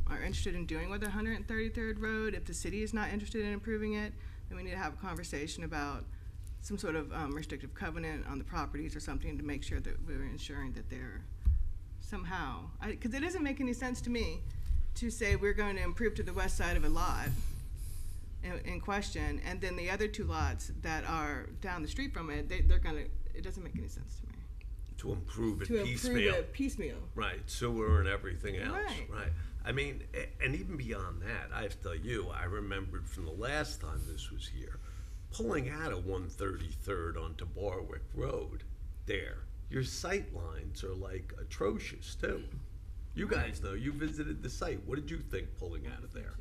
are interested in doing with the 133rd Road. If the city is not interested in improving it, then we need to have a conversation about some sort of restrictive covenant on the properties or something to make sure that we're ensuring that they're somehow, because it doesn't make any sense to me to say we're going to improve to the west side of a lot in question, and then the other two lots that are down the street from it, they're going to, it doesn't make any sense to me. To improve it To piecemeal. improve it piecemeal. Right, sewer and everything else. Right. I mean, and even beyond that, I have to tell you, I remembered from the last time this was here, pulling out of 133rd onto Barwick Road there, your sight lines are like atrocious too. You guys know, you visited the site. What did you think pulling out of there?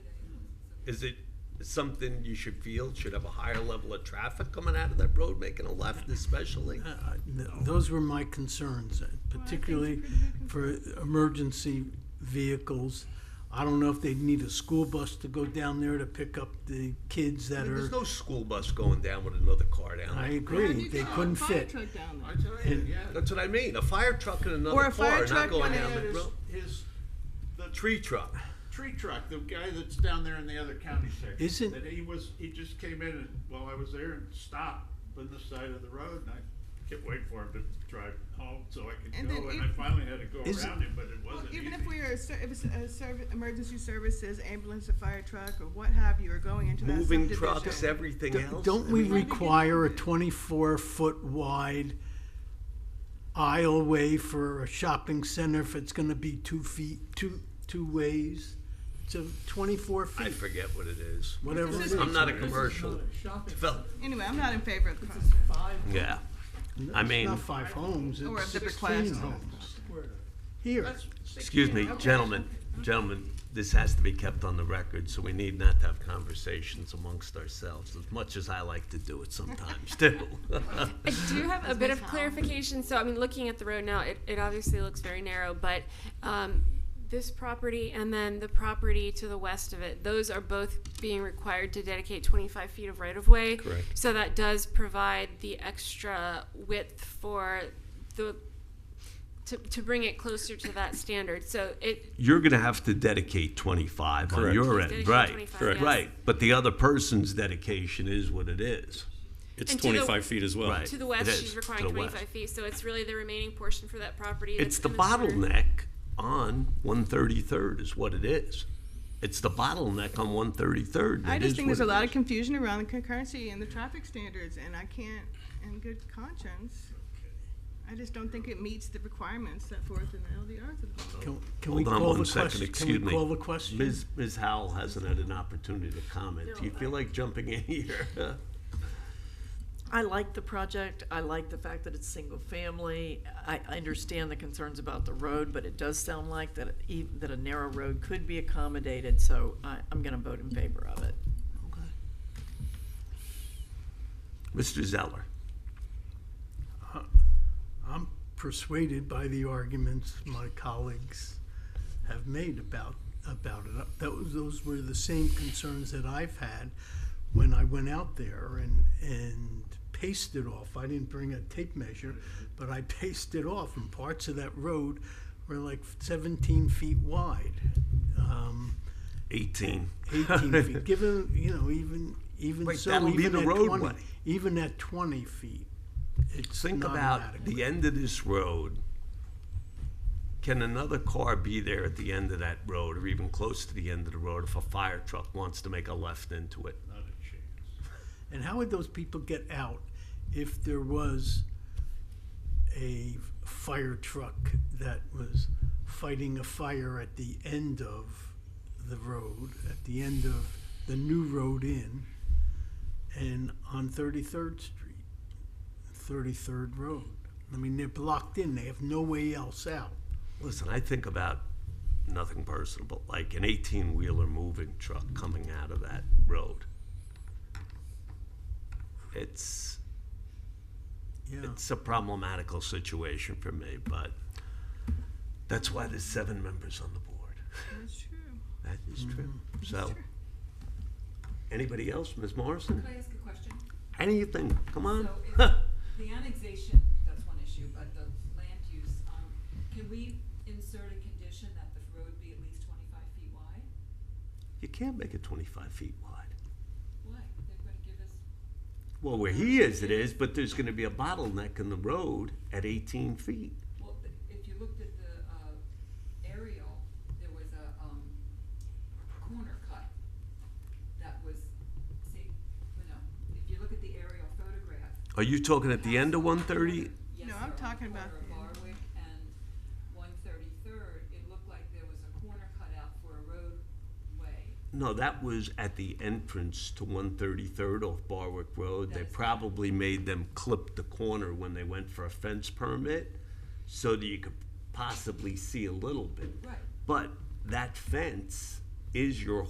Is it something you should have a higher level of traffic coming out of that road, making a left especially? Those were my concerns, particularly for emergency vehicles. I don't know if they'd need a school bus to go down there to pick up the kids that There's are. no school bus going down with another car down there. I agree, they couldn't fit. Fire truck down there. And- That's what I mean. A fire truck and another Or a car, fire not truck going when down it the is- road. The Tree truck. tree truck, the guy that's down there in the other county section. Isn't- That he just came in and, while I was there, and stopped on the side of the road, and kept waiting for him to drive home so I could And go, then and if- I finally had to go Is it- around him, but it Well, wasn't even easy. if we are, if it's emergency services, ambulance, a fire truck, or what have you, are going into that Moving subdivision. trucks, everything else. Don't I we mean, require a 24-foot wide aisleway for a shopping center if it's gonna be 2 feet, two ways? So 24 feet. I forget what it is. Whatever This it is- is. I'm not a commercial developer. Anyway, I'm not in favor of the concept. Yeah. I mean, It's not 5 homes, Or it's the 16 request. homes. Here. excuse me, gentlemen, this has to be kept on the record, so we need not to have conversations amongst ourselves, as much as I like to do it sometimes, too. I do have a bit of clarification. So, I mean, looking at the road now, it obviously looks very narrow, but this property and then the property to the west of it, those are both being required to dedicate 25 feet of right-of-way. Correct. So that does provide the extra width for the, to bring it closer to that standard. So it, You're gonna have to dedicate 25 on Correct. your Please end, dedicate right? 25, Correct. yes. Right, but the other person's dedication is what it is. It's And to the- 25 feet as well. Right. to the It west, is, she's to requiring the 25 west. feet. So it's really the remaining portion for that property. It's that's the in corner. bottleneck on 133rd is what it is. It's the bottleneck on 133rd. I It just is think there's a what it lot is. of confusion around the concurrency and the traffic standards, and I can't, in good conscience, I just don't think it meets the requirements set forth in the LDRs of the bylaw. Can we Hold on call the one second, question? excuse Can me. we call the question? Ms. Howell hasn't had an opportunity to comment. Do you feel like jumping in here? I like the project. I like the fact that it's single family. I understand the concerns about the road, but it does sound like that that a narrow road could be accommodated, so I'm gonna vote in favor of it. Mr. Zeller? I'm persuaded by the arguments my colleagues have made about it. Those were the same concerns that I've had when I went out there and paced it off. I didn't bring a tape measure, but I paced it off, and parts of that road were like 17 feet wide. 18. 18 feet. Given, even Wait, so, that'll be even the at roadway. 20, even at 20 feet, it's Think not about adequate. the end of this road. Can another car be there at the end of that road, or even close to the end of the road, if a fire truck wants to make a left into it? Not a chance. And how would those people get out if there was a fire truck that was fighting a fire at the end of the road, at the end of the new road in, and on 33rd Street, 33rd Road? I mean, they're blocked in. They have no way else out. Listen, I think about nothing personal, but like an 18-wheeler moving truck coming out of that road. It's a problematical situation for me, but that's why there's 7 members on the board. That's true. That is true. So, anybody else? Ms. Morrison? Can I ask a question? Anything? Come on. So if the annexation, that's one issue, but the land use, can we insert a condition that the road be at least 25 feet wide? You can't make it 25 feet wide. Why? They're gonna give us, Well, where he is, it is, but there's going to be a bottleneck in the road at 18 feet. well, if you looked at the, aerial, there was a, corner cut that was, see, if you look at the aerial photograph. Are you talking at the end of 130? Yes, No, I'm sir, on talking the about corner of Barwick and 133rd, it looked like there was a corner cut out for a roadway. No, that was at the entrance to 133rd off Barwick Road. They probably made them clip the corner when they went for a fence permit so that you could possibly see a little bit. Right. But that fence is your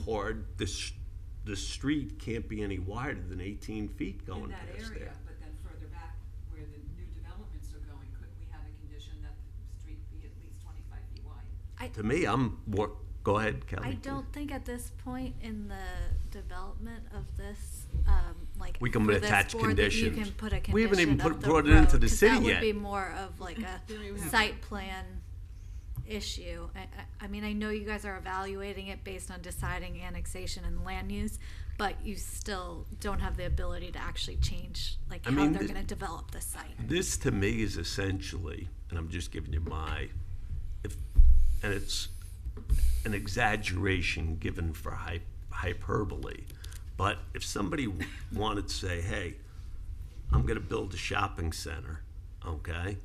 the street can't be any wider than 18 feet going In that past area, there. but then further back where the new developments are going, couldn't we have a condition that the street be at least 25 feet wide? To me, go ahead, Kelly. I don't think at this point in the development of this, We can for this attach board that you conditions. can put a condition We haven't even of the brought it into road, the 'cause city that yet. would be more of like a site plan. issue. I mean, I know you guys are evaluating it based on deciding annexation and land use, but you still don't have the ability to actually change like how they're going to develop the site. This to me is essentially, and I'm just giving you and it's an exaggeration given for hyperbole, but if somebody wanted to say, hey, I'm going to build a shopping center, okay,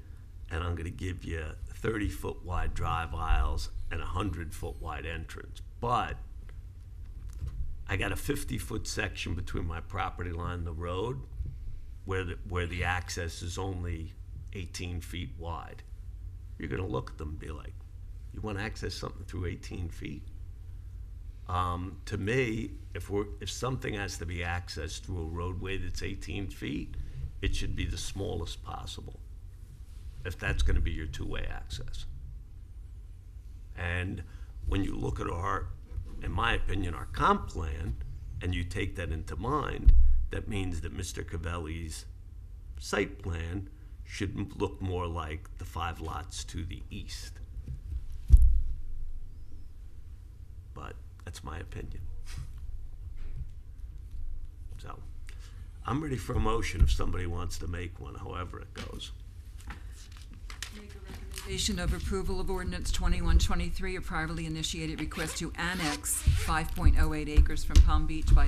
and I'm going to give you 30-foot wide drive aisles and 100-foot wide entrance, but I got a 50-foot section between my property line and the road where the access is only 18 feet wide. You're going to look at them and be like, you want to access something through 18 feet? To me, if something has to be accessed through a roadway that's 18 feet, it should be the smallest possible, if that's going to be your two-way access. And when you look at in my opinion, our comp plan, and you take that into mind, that means that Mr. Cavelli's site plan should look more like the 5 lots to the east. But that's my opinion. So, I'm ready for a motion if somebody wants to make one, however it goes. Make a recommendation of approval of ordinance 2123, a privately initiated request to annex 5.08 acres from Palm Beach by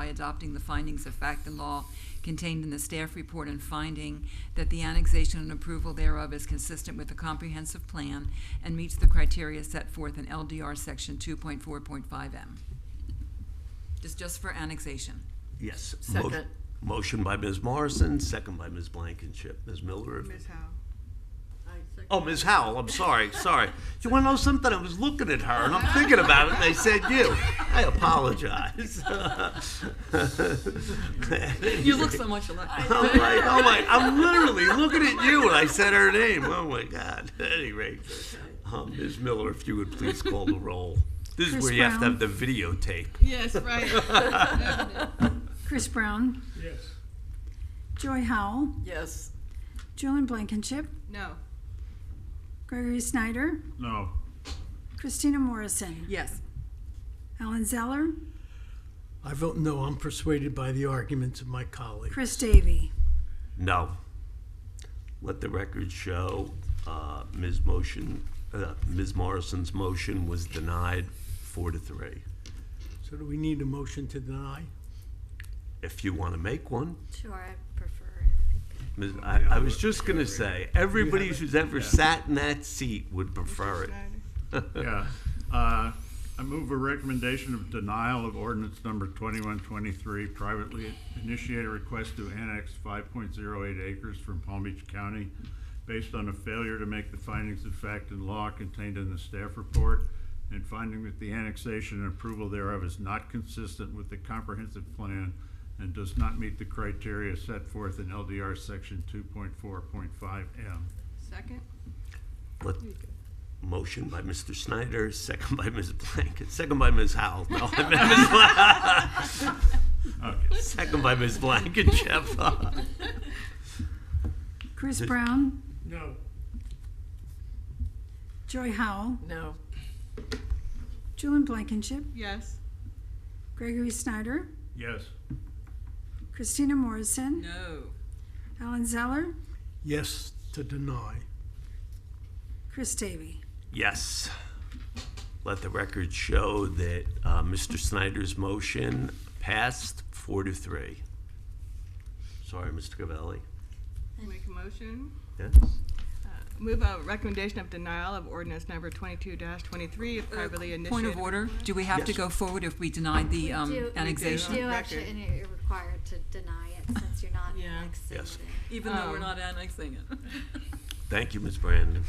adopting the findings of fact and law contained in the staff report and finding that the annexation and approval thereof is consistent with the comprehensive plan and meets the criteria set forth in LDR section 2.4.5M. Just for annexation. Yes. Second. Motion by Ms. Morrison, second by Ms. Blankenship. Ms. Miller? Ms. Howe. Oh, Ms. Howell, I'm sorry. You want to know something? I was looking at her, and I'm thinking about it, and they said you. I apologize. You look so much alike. I'm literally looking at you when I said her name. Oh, my God. At any rate, Ms. Miller, if you would please call the roll. This is Chris where you have to Brown. have the videotape. Yes, right. Chris Brown, Yes. Joy Howell, Yes. Julian Blankenship, No. Gregory Snyder, No. Christina Morrison, Yes. Alan Zeller, I vote no. I'm persuaded by the arguments of my colleagues. Chris Davy. No. Let the record show Ms. Morrison's motion was denied 4-3. So do we need a motion to deny? If you want to make one. Sure, I prefer it. I was just going to say, everybody who's ever sat in that seat would prefer it. Yeah. I move a recommendation of denial of ordinance number 2123, privately initiated request to annex 5.08 acres from Palm Beach County based on a failure to make the findings of fact and law contained in the staff report and finding that the annexation and approval thereof is not consistent with the comprehensive plan and does not meet the criteria set forth in LDR section 2.4.5M. Second? Motion by Mr. Snyder, second by Ms. Blanket, second by Ms. Howell. No, I meant Okay. second by Ms. Blankenship. Chris Brown, No. Joy Howell, No. Julian Blankenship, Yes. Gregory Snyder, Yes. Christina Morrison, No. Alan Zeller, Yes to deny. Chris Davy. Yes. Let the record show that Mr. Snyder's motion passed 4-3. Sorry, Mr. Cavelli. Make a motion. Yes. Move a recommendation of denial of ordinance number 22-23 of privately initiated. Point of order, do we have to Yes. go forward if we deny the You annexation? do actually, and you're required to deny it since you're not Yeah. annexing Yes. it. Even though we're not annexing it. Thank you, Ms. Brandon.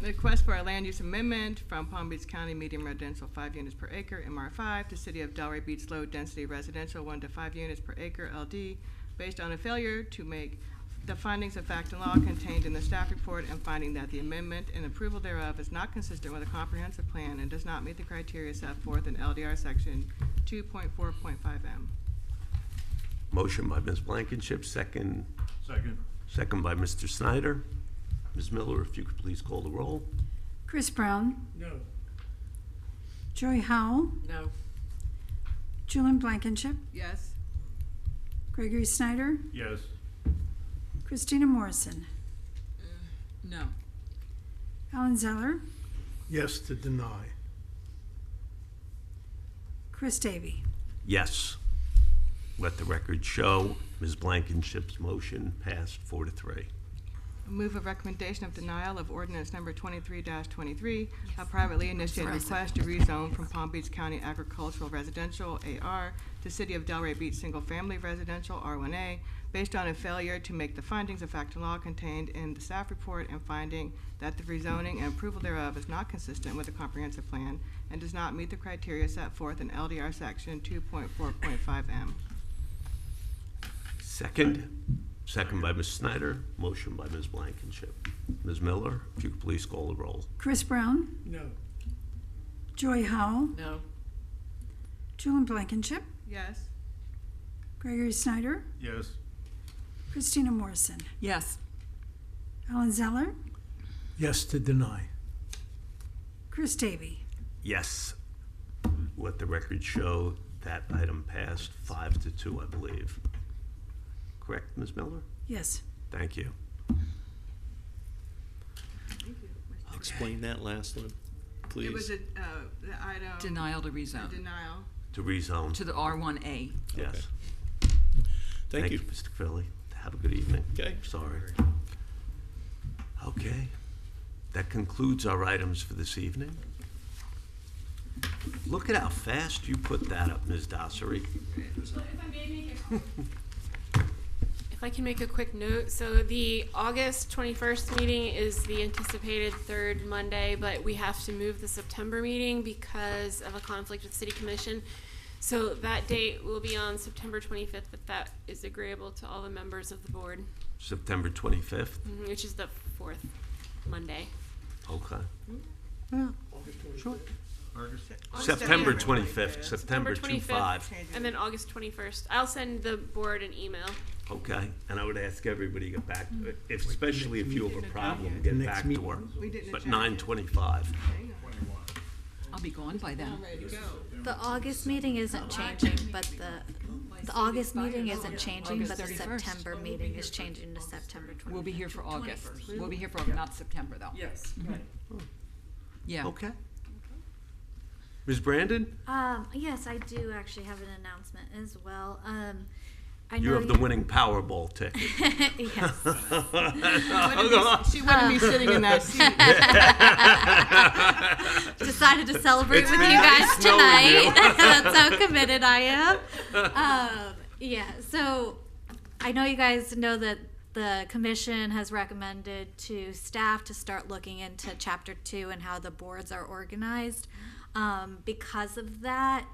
Request for a land use amendment from Palm Beach County medium residential 5 units per acre, MR5, to City of Delray Beach low density residential 1 to 5 units per acre, LD, based on a failure to make the findings of fact and law contained in the staff report and finding that the amendment and approval thereof is not consistent with a comprehensive plan and does not meet the criteria set forth in LDR section 2.4.5M. Motion by Ms. Blankenship, second by Mr. Snyder. Ms. Miller, if you could please call the roll. Chris Brown, No. Joy Howell, No. Julian Blankenship, Yes. Gregory Snyder, Yes. Christina Morrison, No. Alan Zeller, Yes to deny. Chris Davy. Yes. Let the record show Ms. Blankenship's motion passed 4-3. Move a recommendation of denial of ordinance number 23-23, a privately initiated request to rezone from Palm Beach County Agricultural Residential, AR, to City of Delray Beach Single Family Residential, R1A, based on a failure to make the findings of fact and law contained in the staff report and finding that the rezoning and approval thereof is not consistent with the comprehensive plan and does not meet the criteria set forth in LDR section 2.4.5M. Second. Second by Ms. Snyder, motion by Ms. Blankenship. Ms. Miller, if you could please call the roll. Chris Brown, No. Joy Howell, No. Julian Blankenship, Yes. Gregory Snyder, Yes. Christina Morrison, Yes. Alan Zeller, Yes to deny. Chris Davy. Yes. Let the record show that item passed 5-2, I believe. Correct, Ms. Miller? Yes. Thank you. Explain that last one, please. It was the item. Denial to rezone. Denial. To rezone. To the R1A. Yes. Thank you. Mr. Philly. Have a good evening. Okay. Sorry. Okay. That concludes our items for this evening. Look at how fast you put that up, Ms. Dassery. If I can make a quick note, so the August 21st meeting is the anticipated third Monday, but we have to move the September meeting because of a conflict with City Commission. So that date will be on September 25th, if that is agreeable to all the members of the board, September 25th. which is the fourth Monday. Okay. Sure. September 25th, September 25th, 25. and then August 21st. I'll send the board an email. Okay, and I would ask everybody to get back, especially if you have a problem, The get next back to meeting. work. We didn't But adjourn. 9:25. I'll be gone by then. I'm ready to go. The August meeting isn't changing, but the August meeting isn't changing, but the August 31st. September meeting is changing to September 20th. We'll be here for August. We'll be here for, not September, though. Yes. Yeah. Okay. Ms. Brandon, Yes, I do actually have an announcement as well. I you know have the winning Powerball ticket. Yes. She wouldn't be sitting in that seat. Decided to celebrate It's with been you guys nice knowing you. tonight. That's how committed I am. Yeah, so I know you guys know that the commission has recommended to staff to start looking into Chapter 2 and how the boards are organized. Because of that,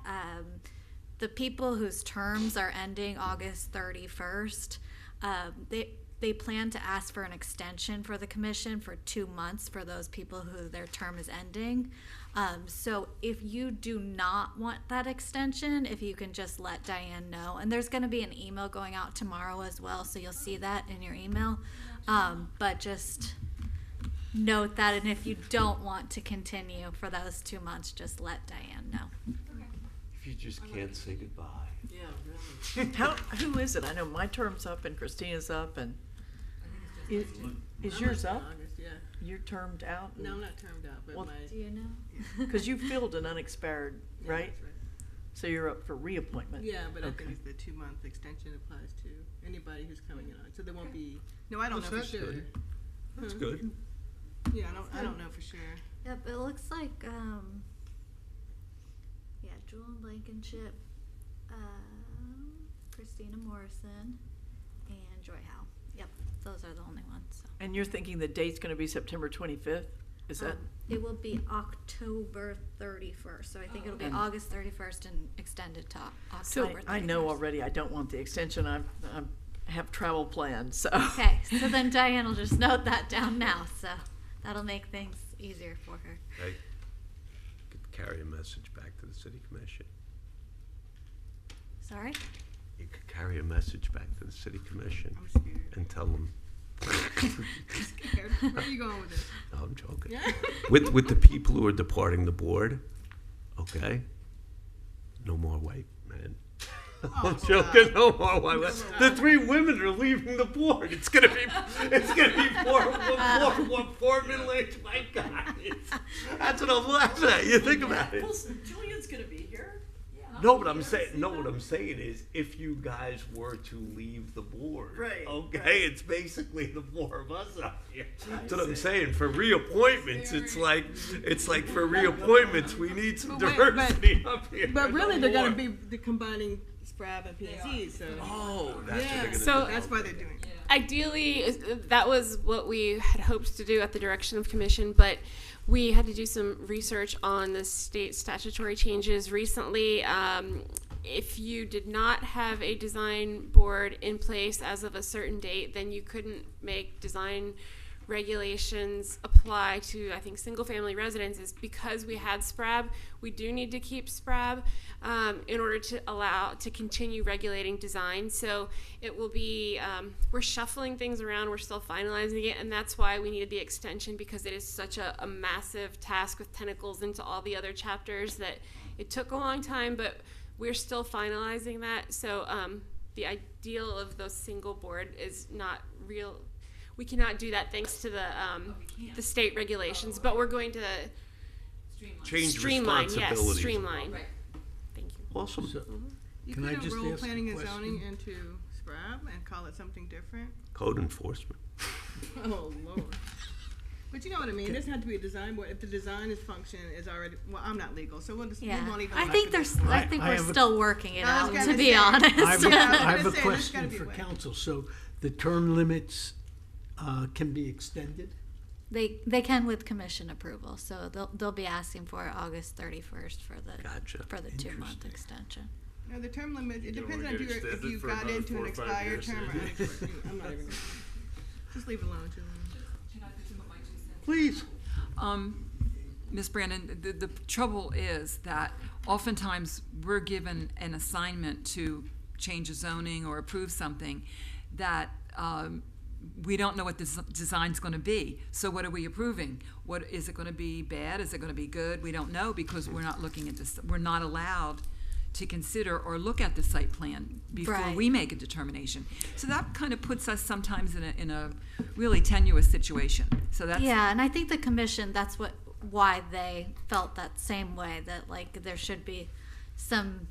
the people whose terms are ending August 31st, they plan to ask for an extension for the commission for 2 months for those people who their term is ending. So if you do not want that extension, if you can just let Diane know. And there's going to be an email going out tomorrow as well, so you'll see that in your email. But just note that, and if you don't want to continue for those 2 months, just let Diane know. If you just can't say goodbye. Yeah, really. Who is it? I know my term's up and Christina's up and is yours up? August, yeah. You're termed out? No, I'm not termed out, but Well, my. Do you know? Because you filled an unexpired, Yeah, right? that's right. So you're up for reappointment? Yeah, but I Okay. think it's the 2-month extension applies to anybody who's coming in. So there won't be. No, I don't know for That's sure. good. That's good. Yeah, I don't know for sure. Yep, it looks like, yeah, Julian Blankenship, Christina Morrison, and Joy Howe. Yep, those are the only ones. So. And you're thinking the date's gonna be September 25th? Is that? It will be October 31st, so I think it'll be And- August 31st and extended to So October 31st. I know already I don't want the extension. I have travel plans, so. Okay, so then Diane will just note that down now, so that'll make things easier for her. Hey, could carry a message back to the city commission. Sorry? You could carry a message back to the city commission I'm scared. and tell them Scared. Where are you going with this? No, I'm joking. Yeah. With the people who are departing the board, okay? No more white men. I'm joking. No more white men. The 3 women are leaving the board. It's gonna be four middle-aged white guys. That's what I'm laughing at. You think about it. Well, Julian's gonna be here. No, what I'm saying is, if you guys were to leave the board, Right, okay, right. it's basically the 4 of us up here. That's what I'm saying. For reappointments, it's like for reappointments, we need some But wait, diversity up here. But really, they're going gonna be combining SPRAB and P&Z, so. Oh, that's what they're gonna So- do. That's why they're doing it. Ideally, that was what we had hoped to do at the direction of commission, but we had to do some research on the state statutory changes recently. If you did not have a design board in place as of a certain date, then you couldn't make design regulations apply to, I think, single-family residences. Because we had SPRAB, we do need to keep SPRAB in order to continue regulating design. So it will be, we're shuffling things around, we're still finalizing it, and that's why we needed the extension, because it is such a massive task with tentacles into all the other chapters that it took a long time, but we're still finalizing that. So the ideal of the single board is not real. We cannot do that thanks to the state regulations, but we're going to Change streamline. Yes, responsibilities. streamline. Thank you. Awesome. So, You Can I couldn't just roll ask a planning and question? zoning into SPRAB and call it something different? Code enforcement. Oh, Lord. But you know what I mean, it doesn't have to be a design board, if the design is function is already, well, I'm not legal, so we'll just, we Yeah, won't even. I have think to there's. do it. I think I we're have a- still working it I was out. gonna To be say. honest, I have a, Yeah, I I was have gonna a say, there's question gotta be a for way. council. So the term limits can be extended? they can with commission approval. So they'll be asking for August 31st for the Gotcha. 2-month extension. No, the term limit, it You don't depends wanna on get if extended you for got another into 4 an or 5 expired years. term or unexpired. I'm not even, just leave it alone, Julian. Please. Ms. Brandon, the trouble is that oftentimes we're given an assignment to change a zoning or approve something that we don't know what the design's going to be. So what are we approving? What is it going to be bad? Is it going to be good? We don't know because we're not looking at this. We're not allowed to consider or look at the site plan before Right. we make a determination. So that kind of puts us sometimes in a really tenuous situation. So that's Yeah, and I think the commission, that's why they felt that same way, that like there should be some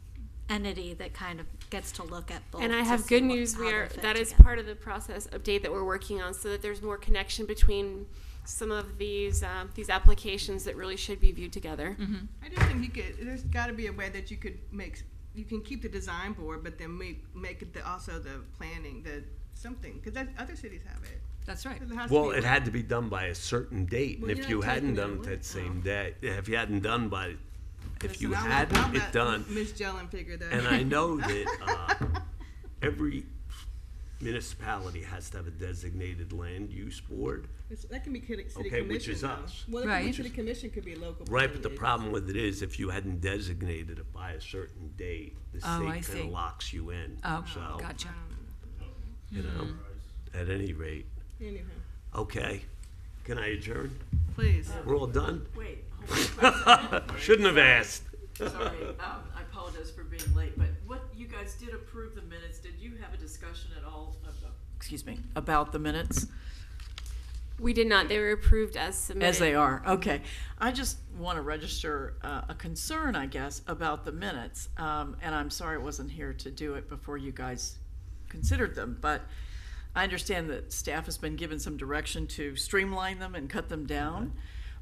entity that kind of gets to look at both. And I to have see good what- news. how they fit That is together. part of the process update that we're working on, so that there's more connection between some of these applications that really should be viewed together. Mm-hmm. I just think there's gotta be a way that you could you can keep the design board, but then make it also the planning, something, cause other cities have it. That's right. So there has to Well, be a it way. had to be done by a certain date, and Well, if you're you not hadn't taking done it it away. that same day, if you hadn't done by, if Listen, you I'll hadn't let it done, Ms. Jellin figure that. and I know that every municipality has to have a designated land use board. That can be city Okay, commission. which is though. us. Well, Right. the city commission could be local. Right, but the planning problem with it is, if you hadn't designated it by a certain date, the Oh, I state see. kind of locks you in. Oh, So, gotcha. you know, at any rate. agency. Anyhow, Okay, can I adjourn? please. We're all done? Wait, hold on. Shouldn't have asked. Sorry, I apologize for being late, but you guys did approve the minutes. Did you have a discussion at all about the minutes? We did not. They were approved as submitted. As they are, okay. I just want to register a concern, I guess, about the minutes. And I'm sorry I wasn't here to do it before you guys considered them, but I understand that staff has been given some direction to streamline them and cut them down.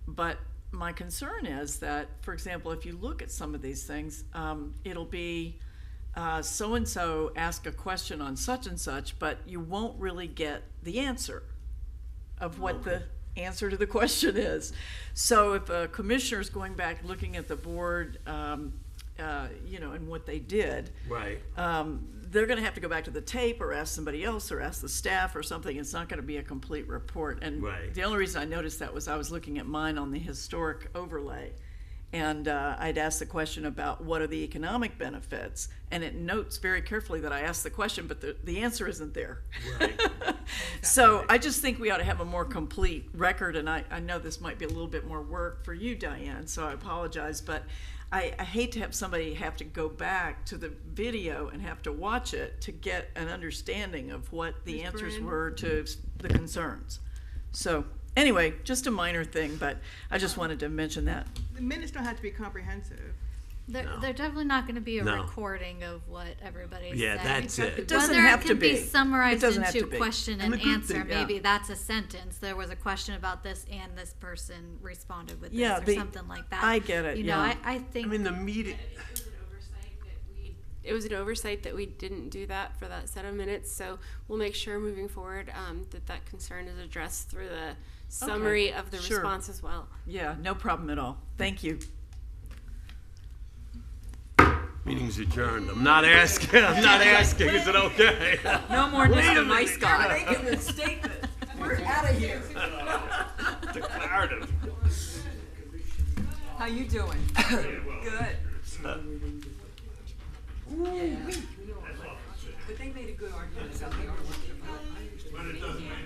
But my concern is that, for example, if you look at some of these things, it'll be so-and-so ask a question on such and such, but you won't really get the answer of what the answer to the question is. So if a commissioner's going back looking at the board, and what they did, Right. they're going to have to go back to the tape or ask somebody else or ask the staff or something. It's not going to be a complete report. And Right. the only reason I noticed that was I was looking at mine on the historic overlay. And I'd asked the question about what are the economic benefits, and it notes very carefully that I asked the question, but the answer isn't there. Right. So I just think we ought to have a more complete record, and I know this might be a little bit more work for you, Diane, so I apologize, but I hate to have somebody have to go back to the video and have to watch it to get an understanding of what the answers were to the concerns. So anyway, just a minor thing, but I just wanted to mention that. The minutes don't have to be comprehensive. They're definitely not going to be a No. recording of what everybody's Yeah, saying. that's it. It doesn't Whether have it to can be. be summarized It doesn't have into to be. question And and the group answer, thing, yeah. maybe that's a sentence. There was a question about this, and this person responded with this, Yeah, or the- something like that. I get it, You know, yeah. I think. I mean, the meeting. It was an oversight that we didn't do that for that set of minutes, so we'll make sure moving forward that concern is addressed through the summary of the Sure. response as well. Yeah, no problem at all. Thank you. Meeting's adjourned. I'm not asking. Is it okay? No more Mr. Nice Guy. Making the statement. We're out of here. Declarative. How you doing? Good. But they made a good argument about the artwork. But it doesn't make